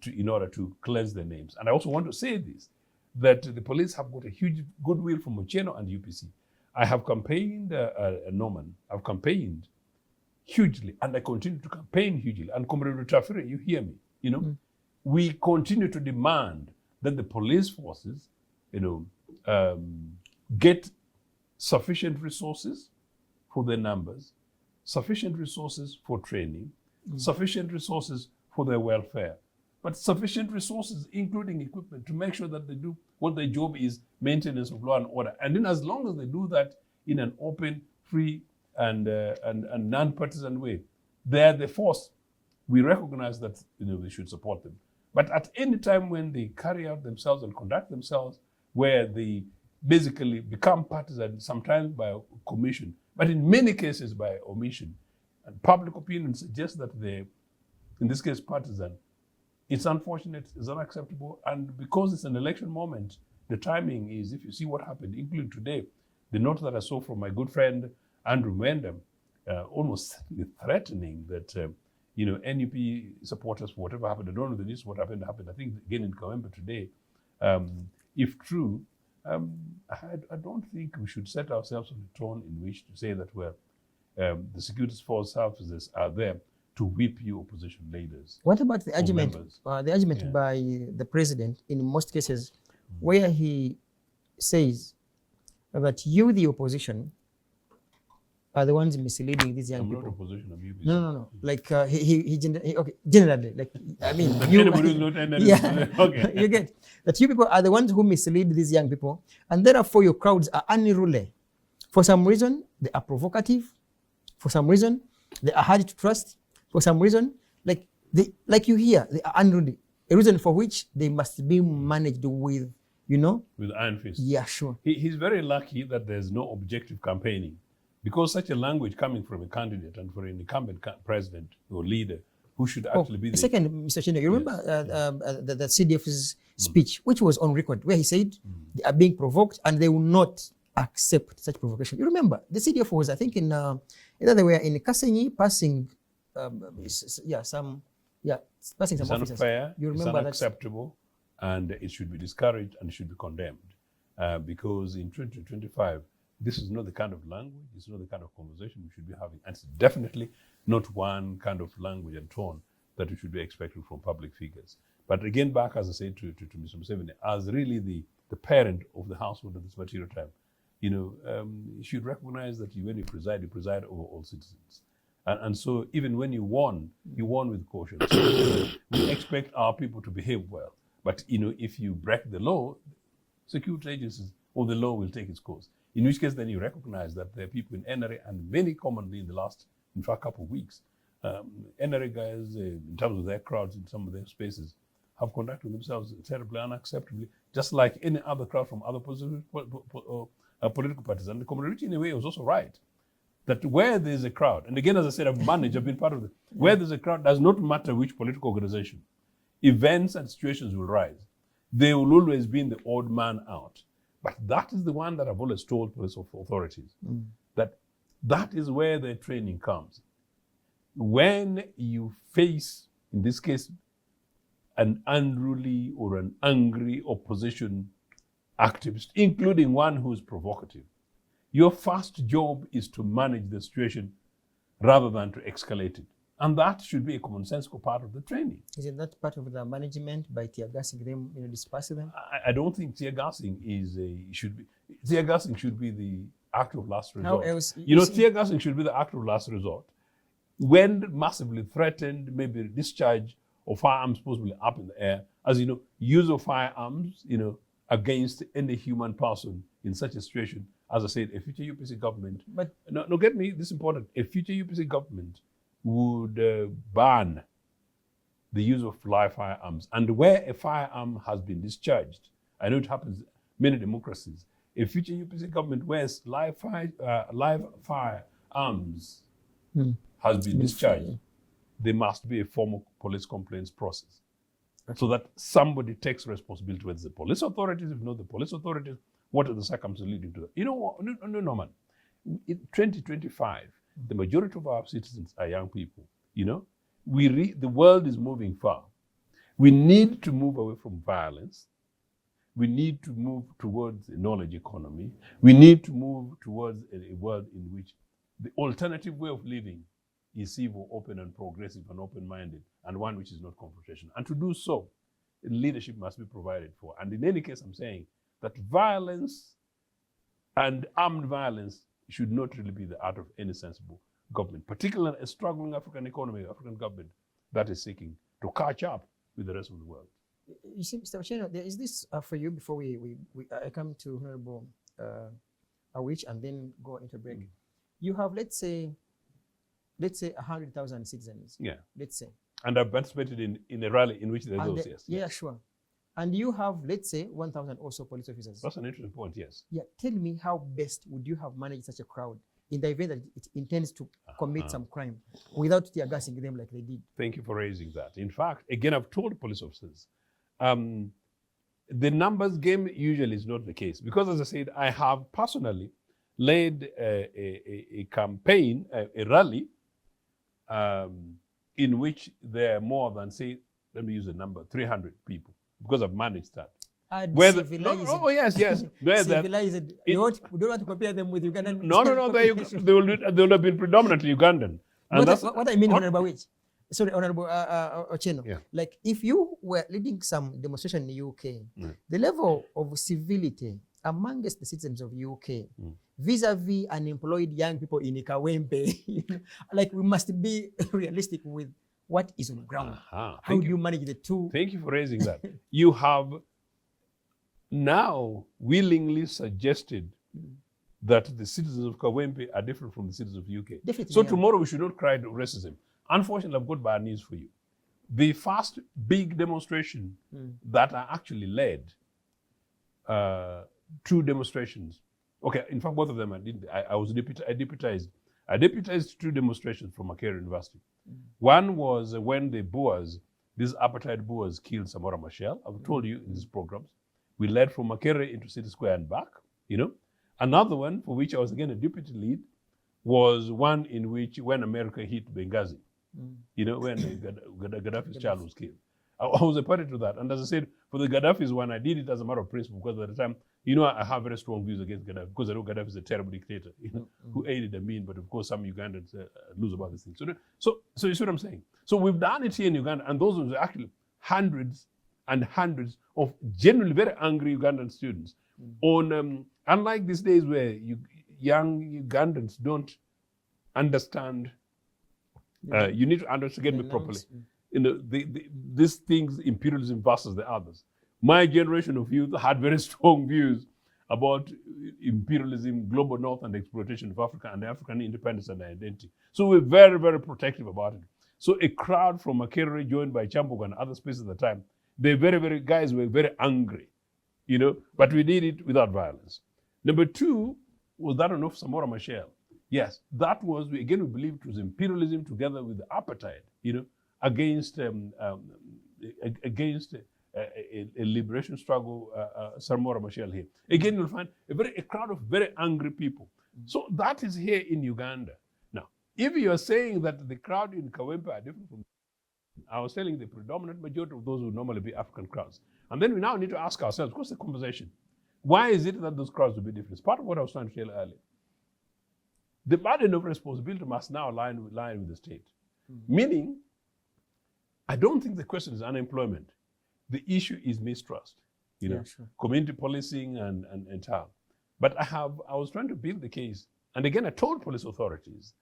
in order to cleanse their names. And I also want to say this, that the police have got a huge goodwill from Ochieno and UPC. I have campaigned, Norman, I've campaigned hugely, and I continue to campaign hugely. And Comrade Rutafire, you hear me, we continue to demand that the police forces, get sufficient resources for their numbers, sufficient resources for training, sufficient resources for their welfare, but sufficient resources, including equipment, to make sure that they do what their job is, maintenance of law and order. And then as long as they do that in an open, free, and non-partisan way, they are the force. We recognize that we should support them. But at any time when they carry out themselves and conduct themselves where they basically become partisan, sometimes by commission, but in many cases by omission, and public opinion suggests that they're, in this case, partisan, it's unfortunate, it's unacceptable, and because it's an election moment, the timing is, if you see what happened, including today, the note that I saw from my good friend Andrew Mwendam, almost threatening that NUP supporters, for whatever happened, I don't know the news, what happened, I think again in Kawempe today, if true, I don't think we should set ourselves on a tone in which to say that, the security force services are there to whip you opposition leaders. What about the argument by the president in most cases where he says that you, the opposition, are the ones misleading these young people? I'm not opposition, I'm UPC. No. Like okay, generally, like I mean, you, anybody who's not NLS, yeah, okay. You get that you people are the ones who mislead these young people, and therefore your crowds are unruly. For some reason, they are provocative. For some reason, they are hard to trust. For some reason, like you hear, they are unruly. A reason for which they must be managed with, with iron fist. Yeah, sure. He's very lucky that there's no objective campaigning, because such a language coming from a candidate and for an incumbent president or leader who should actually be the... Second, Mr. Ochieno, you remember the CDF's speech, which was on record, where he said they are being provoked and they will not accept such provocation. You remember, the CDF was, I think, either they were in Kasenyi passing, passing some it's officers. Unfair, you remember it's unacceptable, and it should be discouraged and should be condemned. Because in 2025, this is not the kind of language, it's not the kind of conversation we should be having. And it's definitely not one kind of language and tone that we should be expecting from public figures. But again, back, as I said to Mr. Museveni, as really the parent of the household at this material time, you should recognize that when you preside over all citizens. And so even when you warn with caution. So we expect our people to behave well. But, if you break the law, security agencies or the law will take its course. In which case, then you recognize that there are people in NRA, and many commonly in the last, in fact, couple of weeks, NRA guys, in terms of their crowds in some of their spaces, have conducted themselves terribly unacceptably, just like any other crowd from other political parties. And the community, in a way, was also right, that where there's a crowd, and again, as I said, I've been part of it, where there's a crowd, does not matter which political organization, events and situations will rise. They will always be in the odd man out. But that is the one that I've always told police authorities, that is where their training comes. When you face, in this case, an unruly or an angry opposition activist, including one who is provocative, your first job is to manage the situation rather than to escalate it. And that should be a commonsensical part of the training. Isn't that part of the management by tear gassing them, dispersing them? I don't think tear gassing tear gassing should be the act of last resort. How else? Tear gassing should be the act of last resort. When massively threatened, maybe discharge of firearms possibly up in the air, as you know, use of firearms, against any human person in such a situation, as I said, a future UPC government. But no, get me, this is important. A future UPC government would ban the use of live firearms. And where a firearm has been discharged, I know it happens in many democracies, a future UPC government where live firearms has been discharged, there must be a formal police complaints process. So that somebody takes responsibility, whether it's the police authorities, if not the police authorities, what are the circumstances leading to that? You know what? No, man. In 2025, the majority of our citizens are young people. The world is moving far. We need to move away from violence. We need to move towards a knowledge economy. We need to move towards a world in which the alternative way of living is civil, open and progressive and open-minded, and one which is not confrontational. And to do so, leadership must be provided for. And in any case, I'm saying that violence and armed violence should not really be the art of any sensible government, particularly a struggling African economy, African government that is seeking to catch up with the rest of the world. You see, Mr. Ochieno, there is this for you before I come to Honorable Awich and then go into break. You have, let's say 100,000 citizens. Yeah. Let's say. And I've participated in a rally in which there are those, yes. Yeah, sure. And you have, let's say, 1,000 also police officers. That's an interesting point, yes. Yeah, tell me how best would you have managed such a crowd in the event that it intends to commit some crime without tear gassing them like they did? Thank you for raising that. In fact, again, I've told police officers, the numbers game usually is not the case. Because as I said, I have personally led a campaign, a rally, in which there are more than, say, let me use the number, 300 people, because I've managed that. Yes. Civilized. We don't want to compare them with Ugandan. No. They will have been predominantly Ugandan. And what I mean, Honorable Awich, sorry, Honorable Ochieno, yeah. like if you were leading some demonstration in the UK, the level of civility amongst the citizens of UK vis-a-vis unemployed young people in Kawempe, like we must be realistic with what is on the ground. How do you manage the two? Thank you for raising that. You have now willingly suggested that the citizens of Kawempe are different from the citizens of UK. Definitely, so tomorrow we should not cry racism. Unfortunately, I've got bad news for you. The first big demonstration that I actually led, two demonstrations. Okay, in fact, both of them I did. I deputized two demonstrations from Makerere University. One was when the Boers, these apartheid Boers, killed Samora Machel. I've told you in these programs. We led from Makerere into City Square and back, Another one, for which I was again a deputy lead, was one in which when America hit Benghazi, when Gaddafi's child was killed. I was a party to that. And as I said, for the Gaddafi's one, I did it as a matter of principle because at the time, I have very strong views against Gaddafi because I know Gaddafi is a terrible dictator, who aided Amin, but of course some Ugandans lose about this thing. So you see what I'm saying? So we've done it here in Uganda, and those were actually hundreds and hundreds of genuinely very angry Ugandan students. Unlike these days where young Ugandans don't understand, you need to understand me properly. These things, imperialism versus the others. My generation of youth had very strong views about imperialism, global north, and the exploitation of Africa and African independence and identity. So we're very, very protective about it. So a crowd from Makerere joined by Chambogo and other spaces at the time, guys were very angry, but we did it without violence. Number two was that of Samora Machel. Yes, that was, we believed it was imperialism together with the apartheid, against a liberation struggle, Samora Machel here. Again, you'll find a crowd of very angry people. So that is here in Uganda. Now, if you are saying that the crowd in Kawempe are different from, I was telling the predominant majority of those who normally be African crowds. And then we now need to ask ourselves, what's the conversation? Why is it that those crowds will be different? It's part of what I was trying to tell earlier. The burden of responsibility must now lie with the state. Meaning, I don't think the question is unemployment. The issue is mistrust, you know, community policing and tal. But I was trying to build the case, and again, I told police authorities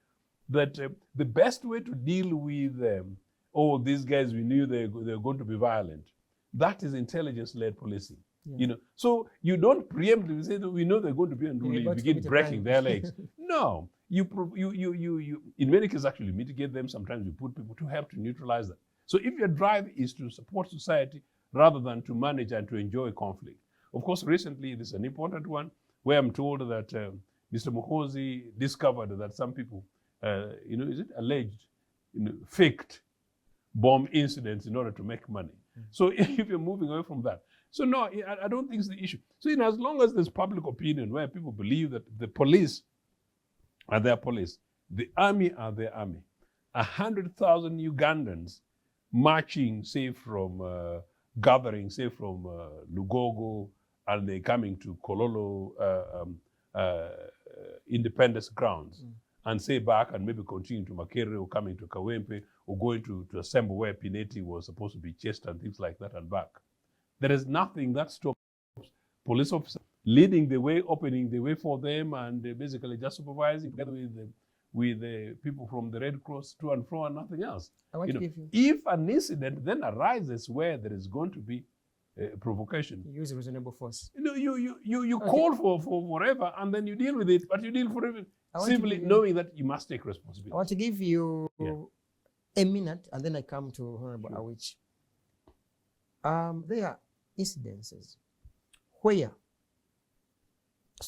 that the best way to deal with these guys, we knew they're going to be violent. That is intelligence-led policing. You know, so you don't preemptively say that we know they're going to be unruly, you begin breaking their legs. No, you in many cases actually mitigate them. Sometimes you put people to help to neutralize them. So if your drive is to support society rather than to manage and to enjoy conflict. Of course, recently this is an important one where I'm told that Mr. Muhoozi discovered that some people, you know, is it alleged, you know, faked bomb incidents in order to make money. So if you're moving away from that. So no, I don't think it's the issue. So you know, as long as there's public opinion where people believe that the police are their police, the army are their army, 100,000 Ugandans marching, say from gathering, say from Lugogo, and they're coming to Kololo Independence Grounds, and say back and maybe continue to Makere or coming to Kawempe or going to assemble where Pineti was supposed to be chased and things like that and back. There is nothing that stops police officers leading the way, opening the way for them, and basically just supervising together with the people from the Red Cross to and fro and nothing else. You know, if an incident then arises where there is going to be provocation, use reasonable force. You know, you call for whatever, and then you deal with it, but you deal for it simply knowing that you must take responsibility. I want to give you a minute, and then I come to Honorable Awich. There are incidences where,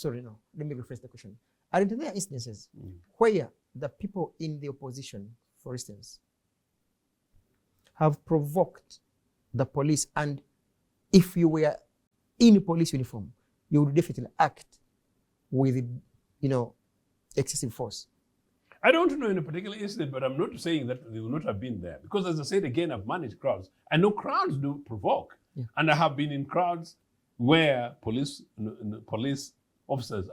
let me rephrase the question. Are there instances where the people in the opposition, for instance, have provoked the police, and if you were in police uniform, you would definitely act with, you know, excessive force? I don't know in a particular incident, but I'm not saying that they will not have been there. Because as I said again, I've managed crowds. I know crowds do provoke. And I have been in crowds where police officers,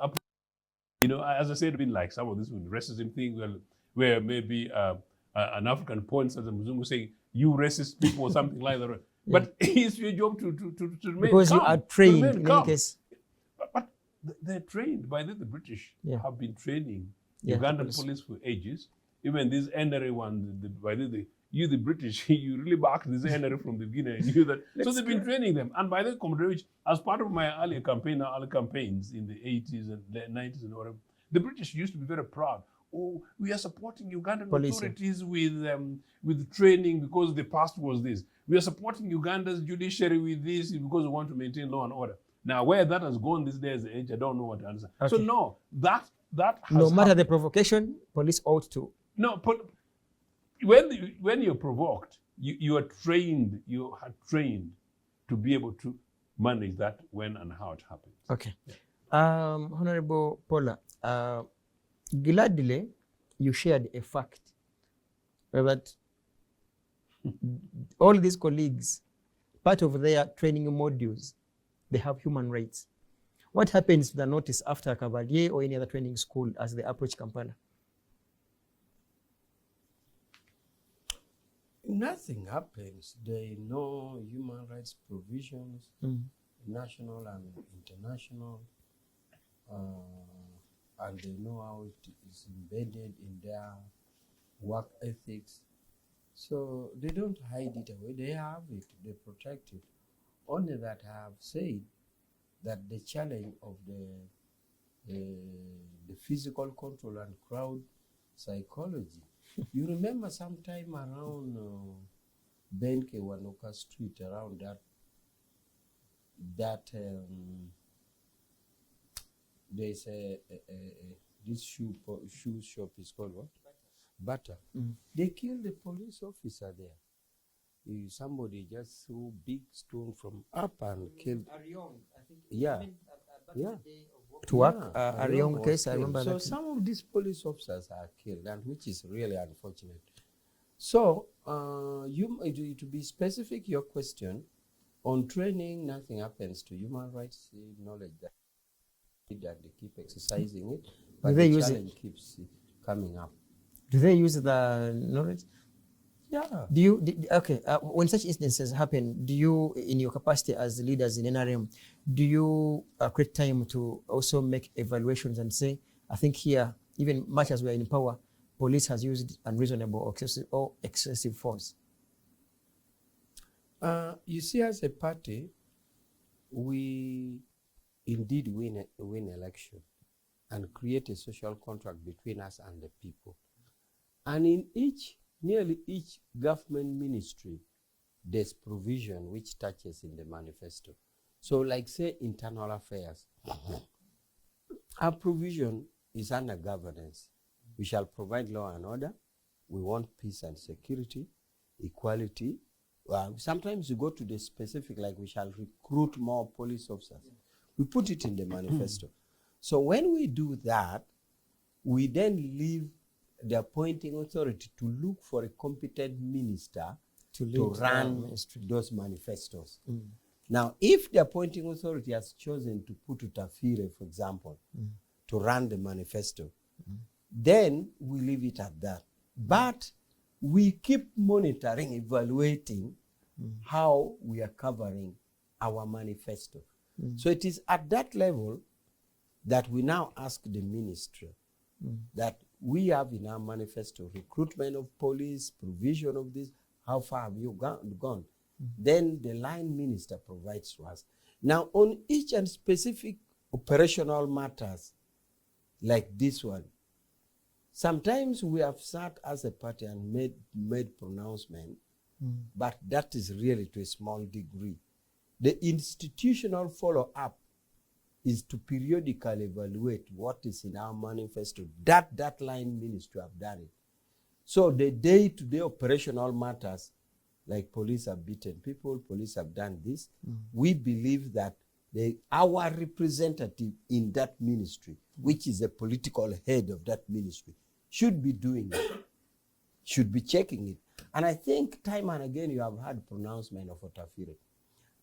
you know, as I said, been like some of this racism thing where maybe an African points at the Muzungu saying, you racist people or something like that. But it's your job to remain because calm, you are trained in any case. But they're trained by the British. Have been training Ugandan police for ages. Even these NRA ones, by the British, you really backed this NRA from the beginning. You knew that. So they've been training them. And by the Comrade, as part of my early campaigns in the 80s and the 90s and whatever, the British used to be very proud. Oh, we are supporting Ugandan authorities with training because the past was this. We are supporting Uganda's judiciary with this because we want to maintain law and order. Now, where that has gone these days, I don't know what to answer. So no, that has no matter the provocation, police ought to. No, when you're provoked, you are trained to be able to manage that when and how it happens. Okay. Honorable Pollar, gladly you shared a fact that all these colleagues, part of their training modules, they have human rights. What happens to the notice after Cavalier or any other training school as they approach Kampala? Nothing happens. They know human rights provisions, national and international, and they know how it is embedded in their work ethics. So they don't hide it away. They have it. They protect it. Only that I have said that the challenge of the physical control and crowd psychology. You remember sometime around Benke Wanoka Street, around that there's this shoe shop is called what? Butter. They killed the police officer there. somebody just threw big stone from up and killed. Yeah. Yeah. To work, Yeah, a Ariong young was case, I killed. remember So that. some of these police officers are killed, and which is really unfortunate. So to be specific, your question on training, nothing happens to human rights knowledge that they keep exercising it, but they the use it? challenge keeps coming up. Do they use the knowledge? Yeah. Do you, okay, when such instances happen, do you, in your capacity as leaders in NRM, do you create time to also make evaluations and say, I think here, even much as we are in power, police has used unreasonable or excessive force? You see, as a party, we indeed win election and create a social contract between us and the people. And in nearly each government ministry, there's provision which touches in the manifesto. So like say internal affairs, our provision is under governance. We shall provide law and order. We want peace and security, equality. Sometimes you go to the specific, like we shall recruit more police officers. We put it in the manifesto. So when we do that, we then leave the appointing authority to look for a competent minister to run those manifestos. Now, if the appointing authority has chosen to put Utafire, for example, to run the manifesto, then we leave it at that. But we keep monitoring, evaluating how we are covering our manifesto. So it is at that level that we now ask the ministry that we have in our manifesto recruitment of police, provision of this, how far have you gone? Then the line minister provides to us. Now on each and specific operational matters like this one, sometimes we have sat as a party and made pronouncement, but that is really to a small degree. The institutional follow-up is to periodically evaluate what is in our manifesto. That line ministry have done it. So the day-to-day operational matters, like police have beaten people, police have done this, we believe that our representative in that ministry, which is the political head of that ministry, should be doing it, should be checking it. And I think time and again you have had pronouncement of Otafire.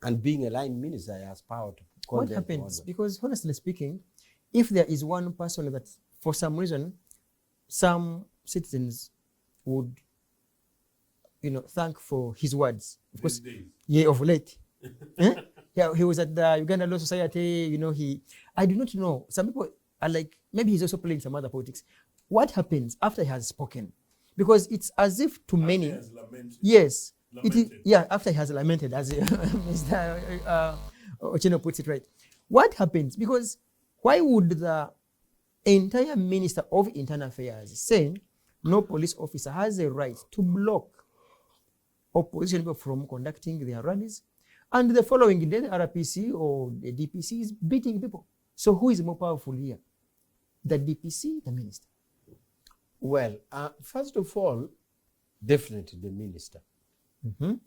And being a line minister, he has power to call What them happens? to order. Because honestly speaking, if there is one person that for some reason, some citizens would, thank for his words. Of course, of late. Yeah, he was at the Uganda Law Society, I do not know. Some people are like, maybe he's also playing some other politics. What happens after he has spoken? Because it's as if to many, yes, it is, after he has lamented, as Mr. Ochieno puts it right. What happens? Because why would the entire Minister of Internal Affairs say no police officer has a right to block opposition people from conducting their rallies, and the following day the RPC or the DPC is beating people? So who is more powerful here? The DPC, the minister? Well, first of all, definitely the minister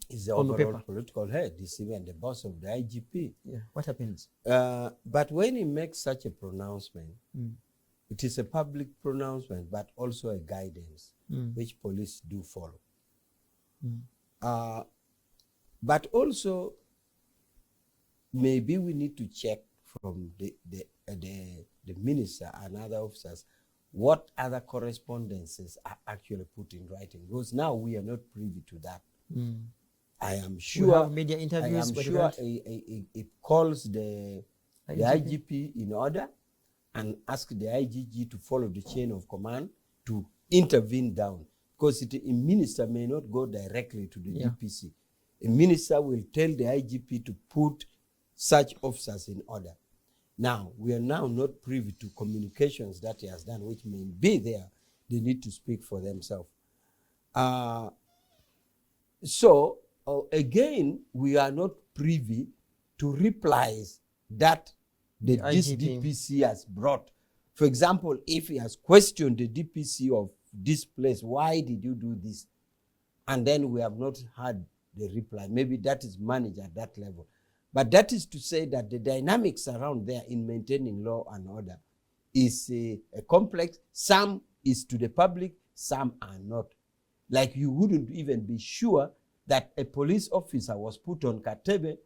is the overall political head. He's even the boss of the IGP. Yeah. What happens? But when he makes such a pronouncement, it is a public pronouncement, but also a guidance, which police do follow. But also, maybe we need to check from the minister and other officers what other correspondences are actually put in writing, because now we are not privy to that. I am sure. We have media interviews. I am sure it calls the IGP in order and ask the IGG to follow the chain of command to intervene down, because a minister may not go directly to the DPC. A minister will tell the IGP to put such officers in order. Now, we are now not privy to communications that he has done, which may be there. They need to speak for themselves. So, again, we are not privy to replies that this DPC has brought. For example, if he has questioned the DPC of this place, why did you do this? And then we have not had they reply. Maybe that is managed at that level. But that is to say that the dynamics around there in maintaining law and order is a complex. Some is to the public, some are not. Like you wouldn't even be sure that a police officer was put on Katebe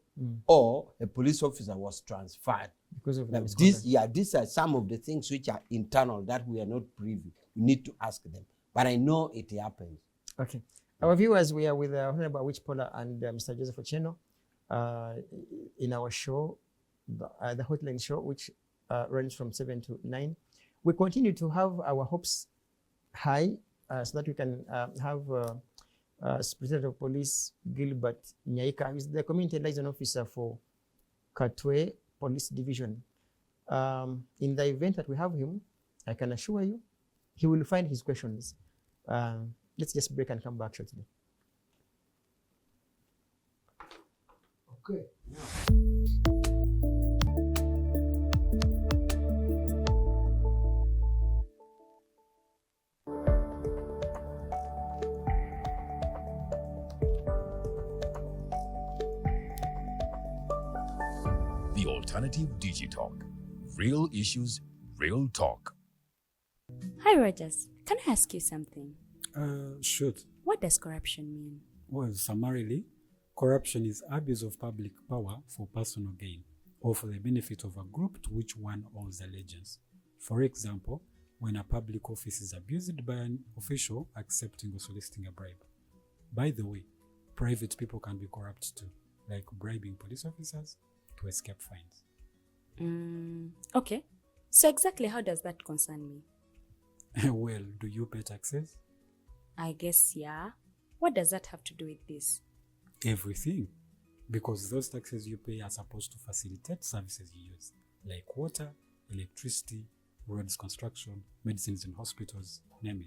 or a police officer was transferred. Because of These are some of the things which are internal that we are not privy. We need to ask them. But I know it happens. Okay. Our viewers, we are with Honorable Awich Pollar and Mr. Joseph Ochieno in our show, the Hotline Show, which runs from 7 to 9. We continue to have our hopes high so that we can have Superintendent of Police Gilbert Nyaika, who is the Community Liaison Officer for Katwe Police Division. In the event that we have him, I can assure you, he will find his questions. Let's just break and come back shortly. Okay. The Alternative Digitalk. Real issues, real talk. Hi, Rogers. Can I ask you something? Shoot. What does corruption mean? Well, summarily, corruption is abuse of public power for personal gain or for the benefit of a group to which one owes allegiance. For example, when a public office is abused by an official accepting or soliciting a bribe. By the way, private people can be corrupt too, like bribing police officers to escape fines. Okay. So exactly how does that concern me? Well, do you pay taxes? I guess, yeah. What does that have to do with this? Everything. Because those taxes you pay are supposed to facilitate services you use, like water, electricity, roads construction, medicines in hospitals, name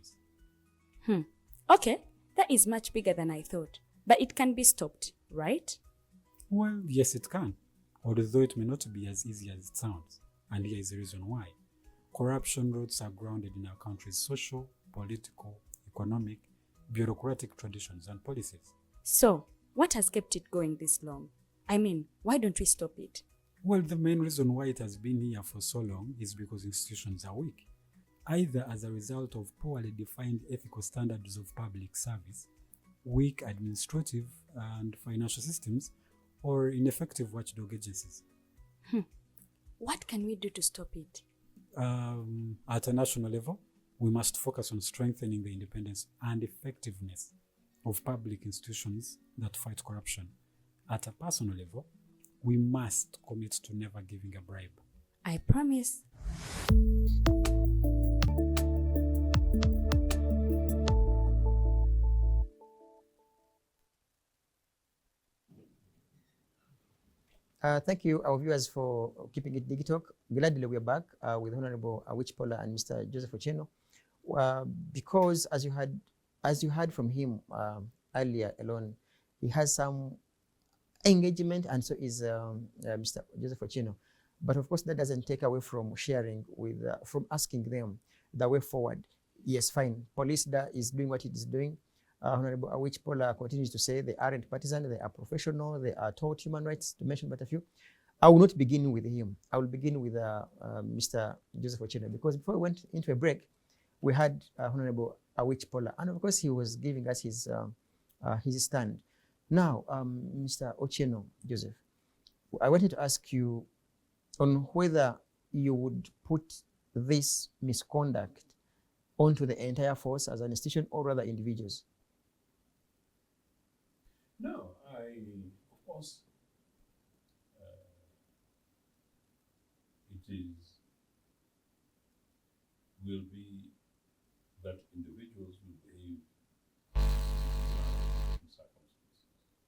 it. Okay, that is much bigger than I thought. But it can be stopped, right? Well, yes, it can. Although it may not be as easy as it sounds. And here is the reason why. Corruption roots are grounded in our country's social, political, economic, bureaucratic traditions and policies. So, what has kept it going this long? I mean, why don't we stop it? Well, the main reason why it has been here for so long is because institutions are weak, either as a result of poorly defined ethical standards of public service, weak administrative and financial systems, or ineffective watchdog agencies. What can we do to stop it? At a national level, we must focus on strengthening the independence and effectiveness of public institutions that fight corruption. At a personal level, we must commit to never giving a bribe. I promise. Thank you, our viewers, for keeping it digital. Gladly, we are back with Honorable Awich Pollar and Mr. Joseph Ochieno, because as you heard from him earlier alone, he has some engagement, and so is Mr. Joseph Ochieno. But of course, that doesn't take away from sharing with, from asking them the way forward. Yes, fine. Police is doing what it is doing. Honorable Awich Pollar continues to say they aren't partisan, they are professional, they are taught human rights, to mention but a few. I will not begin with him. I will begin with Mr. Joseph Ochieno, because before we went into a break, we had Honorable Awich Pollar, and of course he was giving us his stand. Now, Mr. Ochieno Joseph, I wanted to ask you on whether you would put this misconduct onto the entire force as an institution or rather individuals. No, of course, it will be that individuals will behave in circumstances.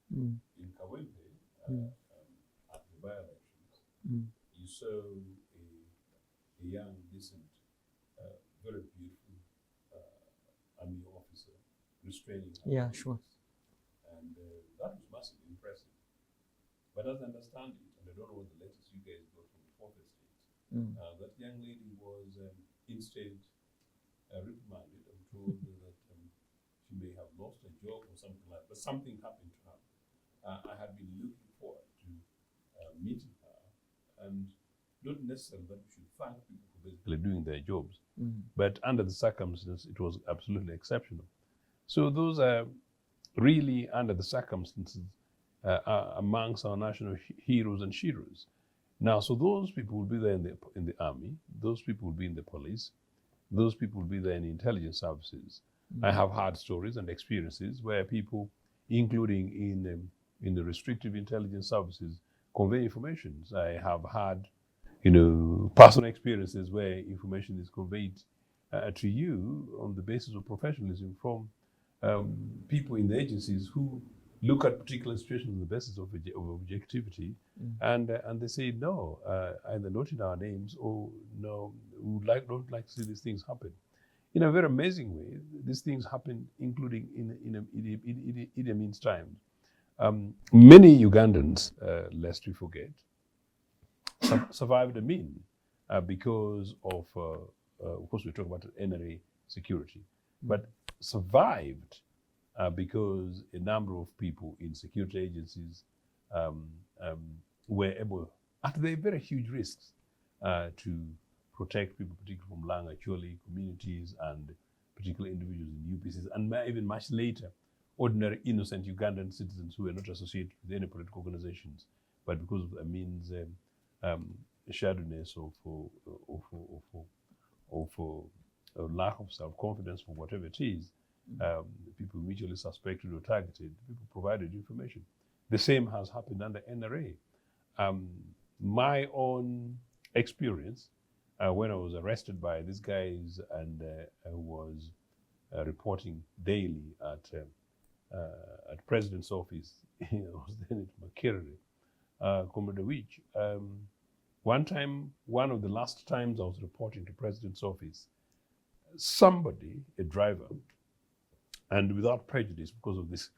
In Kawempe, at the by-elections, you saw a young, decent, very beautiful army officer restraining her. Yeah, sure. And that was massively impressive. But as I understand it, and I don't know what the latest you guys got from the fourth estate, that young lady was instead reprimanded and told that she may have lost a job or something like that, but something happened to her. I had been looking forward to meeting her, and not necessarily that we should thank people for basically doing their jobs, but under the circumstances, it was absolutely exceptional. So those are really, under the circumstances, amongst our national heroes and sheroes. Now, so those people will be there in the army, those people will be in the police, those people will be there in the intelligence services. I have had stories and experiences where people, including in the restrictive intelligence services, convey information. I have had, personal experiences where information is conveyed to you on the basis of professionalism from people in the agencies who look at particular situations on the basis of objectivity, and they say no, either not in our names or no, we don't like to see these things happen. In a very amazing way, these things happen, including in Idi Amin's times. Many Ugandans, lest we forget, survived Amin because of course, we talk about NRA security, but survived because a number of people in security agencies were able, at the very huge risks, to protect people, particularly from Langa, Choli communities, and particularly individuals in UPCs, and even much later, ordinary innocent Ugandan citizens who were not associated with any political organizations, but because of Amin's shadowness of lack of self-confidence for whatever it is, people mutually suspected or targeted, people provided information. The same has happened under NRA. My own experience, when I was arrested by these guys and I was reporting daily at President's office, I was then at Makerere, Comrade Awich. One of the last times I was reporting to President's office, somebody, a driver, and without prejudice because of this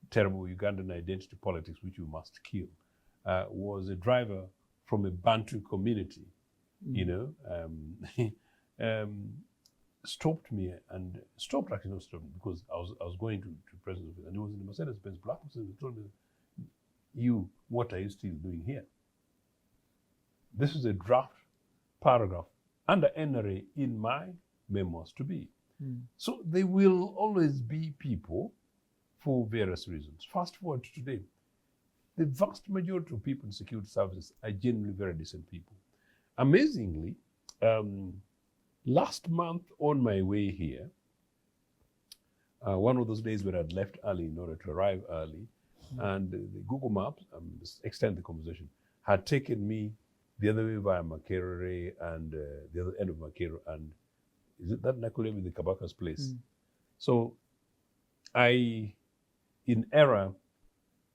terrible Ugandan identity politics which we must kill, was a driver from a Bantu community, stopped me and actually not stopped me because I was going to President's office, and he was in the Mercedes-Benz black Mercedes, and he told me, what are you still doing here? This is a draft paragraph under NRA in my memoirs to be. So there will always be people for various reasons. Fast forward to today, the vast majority of people in security services are genuinely very decent people. Amazingly, last month on my way here, one of those days where I'd left early in order to arrive early, and the Google Maps, extend the conversation, had taken me the other way via Makerere and the other end of Makerere, and is it that Nakulemi, the Kabaka's place? So I, in error,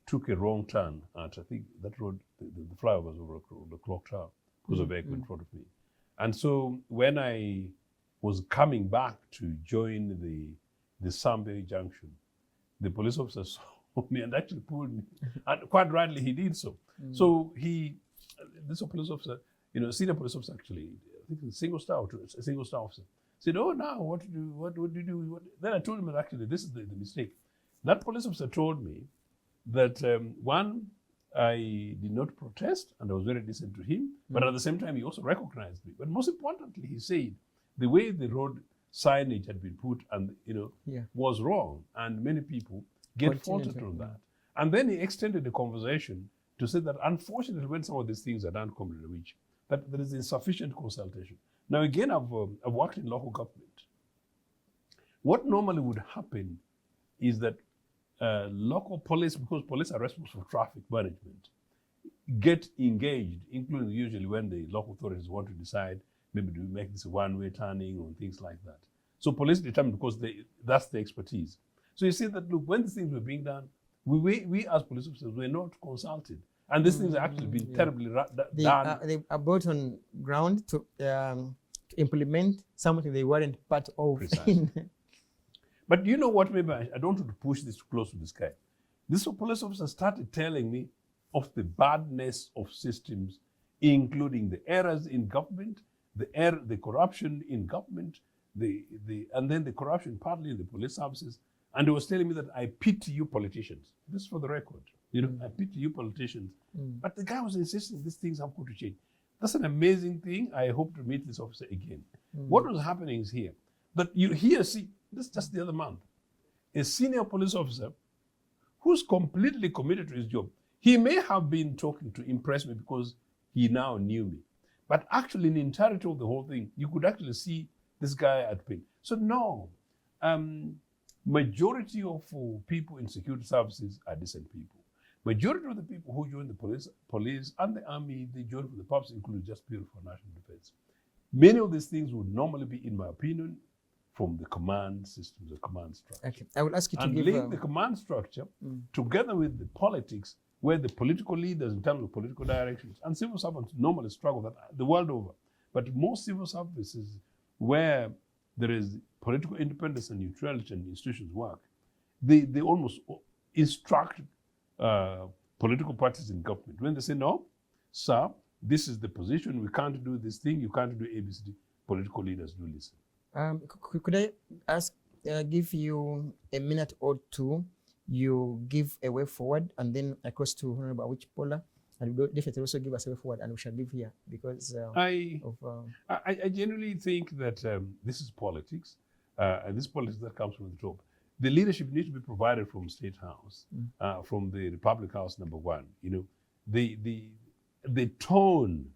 took a wrong turn at, I think, that road, the flyover was over the clock tower because of a vehicle in front of me. And so when I was coming back to join the Sambe junction, the police officer saw me and actually pulled me. And quite rightly, he did so. So this police officer, senior police officer actually, I think a single star officer, said, "Oh, now what do you do?" Then I told him that actually this is the mistake. That police officer told me that one, I did not protest and I was very decent to him, but at the same time he also recognized me. But most importantly, he said the way the road signage had been put and was wrong, and many people get faulted on that. And then he extended the conversation to say that unfortunately, when some of these things are done, Comrade Awich, that there is insufficient consultation. Now again, I've worked in local government. What normally would happen is that local police, because police are responsible for traffic management, get engaged, including usually when the local authorities want to decide, maybe do we make this a one-way turning or things like that. So police determine because that's the expertise. So you see that, look, when these things were being done, we as police officers were not consulted. And these things have actually been terribly done. They are brought on ground to implement something they weren't part of. But you know what, maybe I don't want to push this close to this guy. This police officer started telling me of the badness of systems, including the errors in government, the corruption in government, and then the corruption partly in the police services. And he was telling me that I pity you politicians. This is for the record. You know, I pity you politicians. But the guy was insisting these things have got to change. That's an amazing thing. I hope to meet this officer again. What was happening is here. But you here see, this just the other month, a senior police officer who's completely committed to his job. He may have been talking to impress me because he now knew me. But actually, in the entirety of the whole thing, you could actually see this guy at pain. So no, majority of people in security services are decent people. Majority of the people who join the police and the army, they join for the purpose include just pure for national defense. Many of these things would normally be, in my opinion, from the command systems, the command structure. Okay, I will ask you to and give... link the command structure together with the politics, where the political leaders in terms of political directions and civil servants normally struggle that the world over. But most civil services where there is political independence and neutrality and institutions work, they almost instruct political parties in government. When they say, no, sir, this is the position, we can't do this thing, you can't do ABCD, political leaders do listen. Could I ask, give you a minute or two, you give a way forward, and then across to Honorable Awich Pollar, and we'll definitely also give us a way forward, and we shall leave here because I generally think that this is politics, and this politics that comes from the top. The leadership needs to be provided from State House, from the Republic House, number one. You know, the tone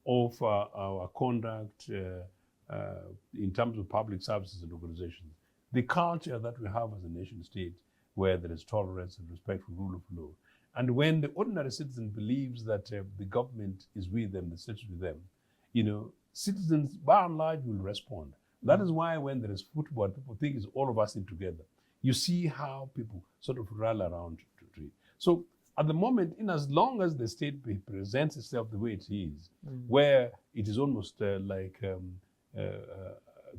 of our conduct in terms of public services and organizations, the culture that we have as a nation state, where there is tolerance and respect for rule of law. And when the ordinary citizen believes that the government is with them, the state is with them, you know, citizens by and large will respond. That is why when there is football, people think it's all of us in together. You see how people sort of rally around to it. So at the moment, in as long as the state presents itself the way it is, where it is almost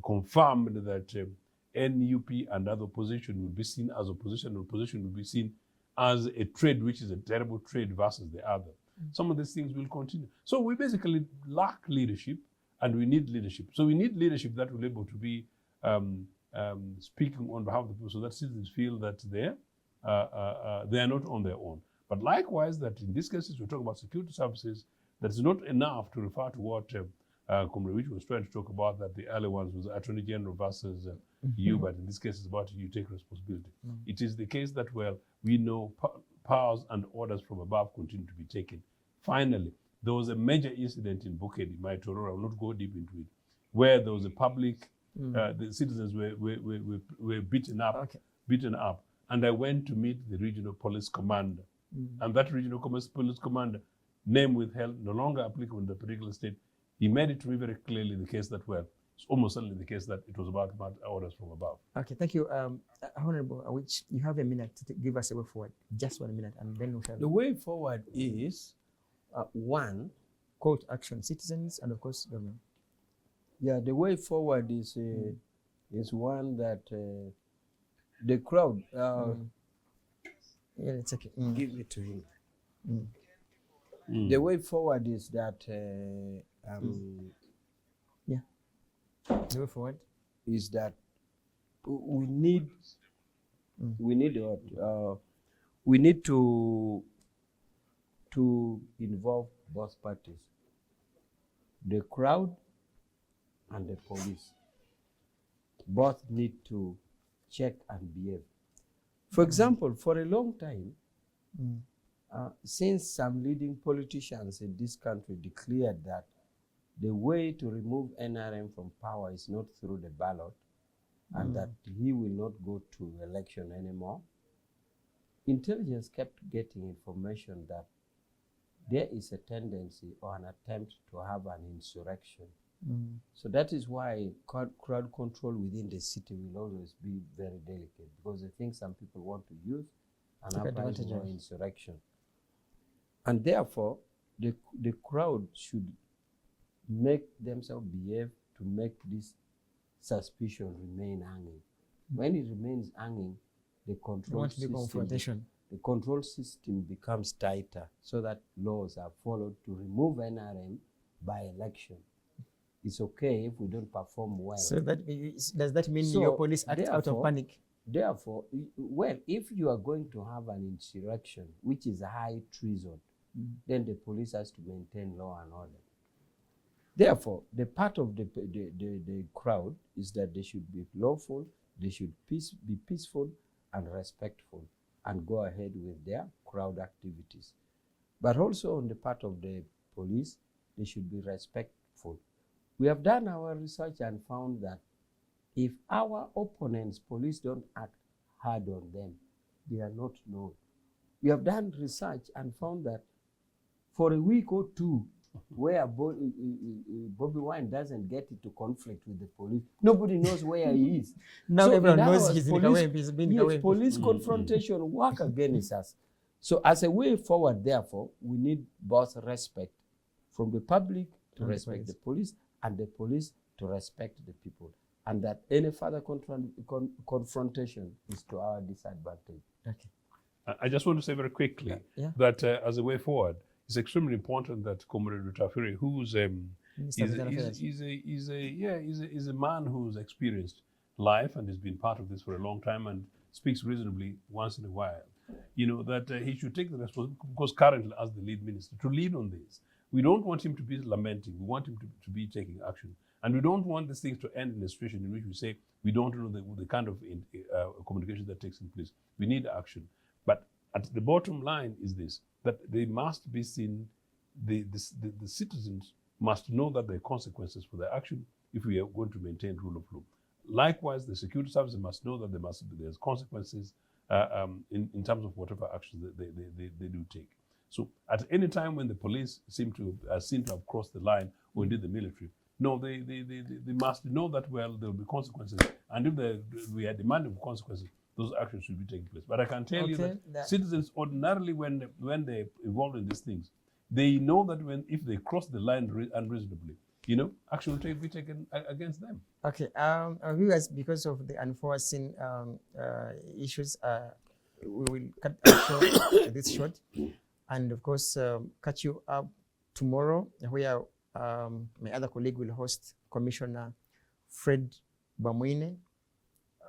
confirmed that NUP and other opposition will be seen as opposition, and opposition will be seen as a trade, which is a terrible trade versus the other. Some of these things will continue. So we basically lack leadership, and we need leadership. So we need leadership that will be able to be speaking on behalf of the people, so that citizens feel that they are not on their own. But likewise, that in this case, we talk about security services, that's not enough to refer to what Comrade Awich was trying to talk about, that the early ones was Attorney General versus you, but in this case, it's about you take responsibility. It is the case that, well, we know powers and orders from above continue to be taken. Finally, there was a major incident in Bukedi, my Tororo, I will not go deep into it, where there was a public, the citizens were beaten up, and I went to meet the regional police commander, and that regional police commander, name withheld, no longer applicable in the particular state. He made it to me very clearly the case that, well, it's almost certainly the case that it was about orders from above. Okay, thank you. Honorable Awich, you have a minute to give us a way forward, just 1 minute, and then we shall... The way forward is, one, call to action, citizens, and of course, government. Yeah, the way forward is one that the crowd... Yeah, it's okay. Give it to him. The way forward is that... The way forward is that we need to involve both parties, the crowd and the police. Both need to check and behave. For example, for a long time, since some leading politicians in this country declared that the way to remove NRM from power is not through the ballot, and that he will not go to election anymore, intelligence kept getting information that there is a tendency or an attempt to have an insurrection. So that is why crowd control within the city will always be very delicate, because I think some people want to use an uprising or insurrection. And therefore, the crowd should make themselves behave to make this suspicion remain hanging. When it remains hanging, the control system becomes tighter, so that laws are followed to remove NRM by election. It's okay if we don't perform well. So that does that mean your police act out of panic? therefore, well, if you are going to have an insurrection, which is a high treason, then the police has to maintain law and order. Therefore, the part of the crowd is that they should be lawful, they should be peaceful and respectful, and go ahead with their crowd activities. But also on the part of the police, they should be respectful. We have done our research and found that if our opponents, police don't act hard on them, they are not known. We have done research and found that for a week or two, where Bobby Wine doesn't get into conflict with the police, nobody knows where he is. Now So everyone in knows ours, he's in police- Kawempe, he's been yes, Kawempe. police confrontation work against us. So as a way forward, therefore, we need both respect from the public to And the respect police. the police, and the police to respect the people. And that any further confrontation is to our disadvantage. Okay. I just want to say very quickly Yeah. that as a way forward, it's extremely important that Comrade Rutafiri, who's Minister of External Affairs. is a man who's experienced life and has been part of this for a long time and speaks reasonably once in a while. You know, that he should take the responsibility, because currently as the lead minister, to lead on this. We don't want him to be lamenting. We want him to be taking action. And we don't want these things to end in a situation in which we say we don't know the kind of communication that takes place. We need action. But at the bottom line is this, that they must be seen, the citizens must know that there are consequences for their action if we are going to maintain rule of law. Likewise, the security services must know that there's consequences in terms of whatever actions they do take. So at any time when the police seem to have crossed the line, or indeed the military, no, they must know that, well, there will be consequences. And if we are demanding consequences, those actions should be taking place. But I can tell you that citizens ordinarily, when they're involved in these things, they know that if they cross the line unreasonably, action will be taken against them. Okay, our viewers, because of the unforeseen issues, we will cut this short, and of course, catch you up tomorrow, where my other colleague will host Commissioner Fred Bamwine,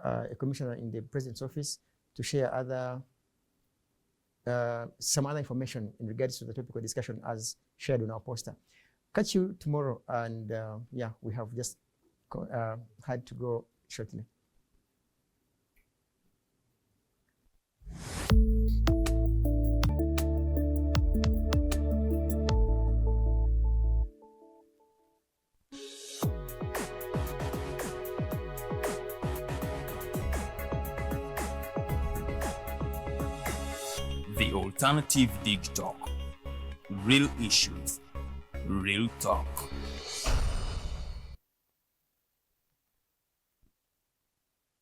a commissioner in the President's office, to share some other information in regards to the topical discussion as shared on our poster. Catch you tomorrow, and we have just had to go shortly. The Alternative Dig Talk. Real issues, real talk.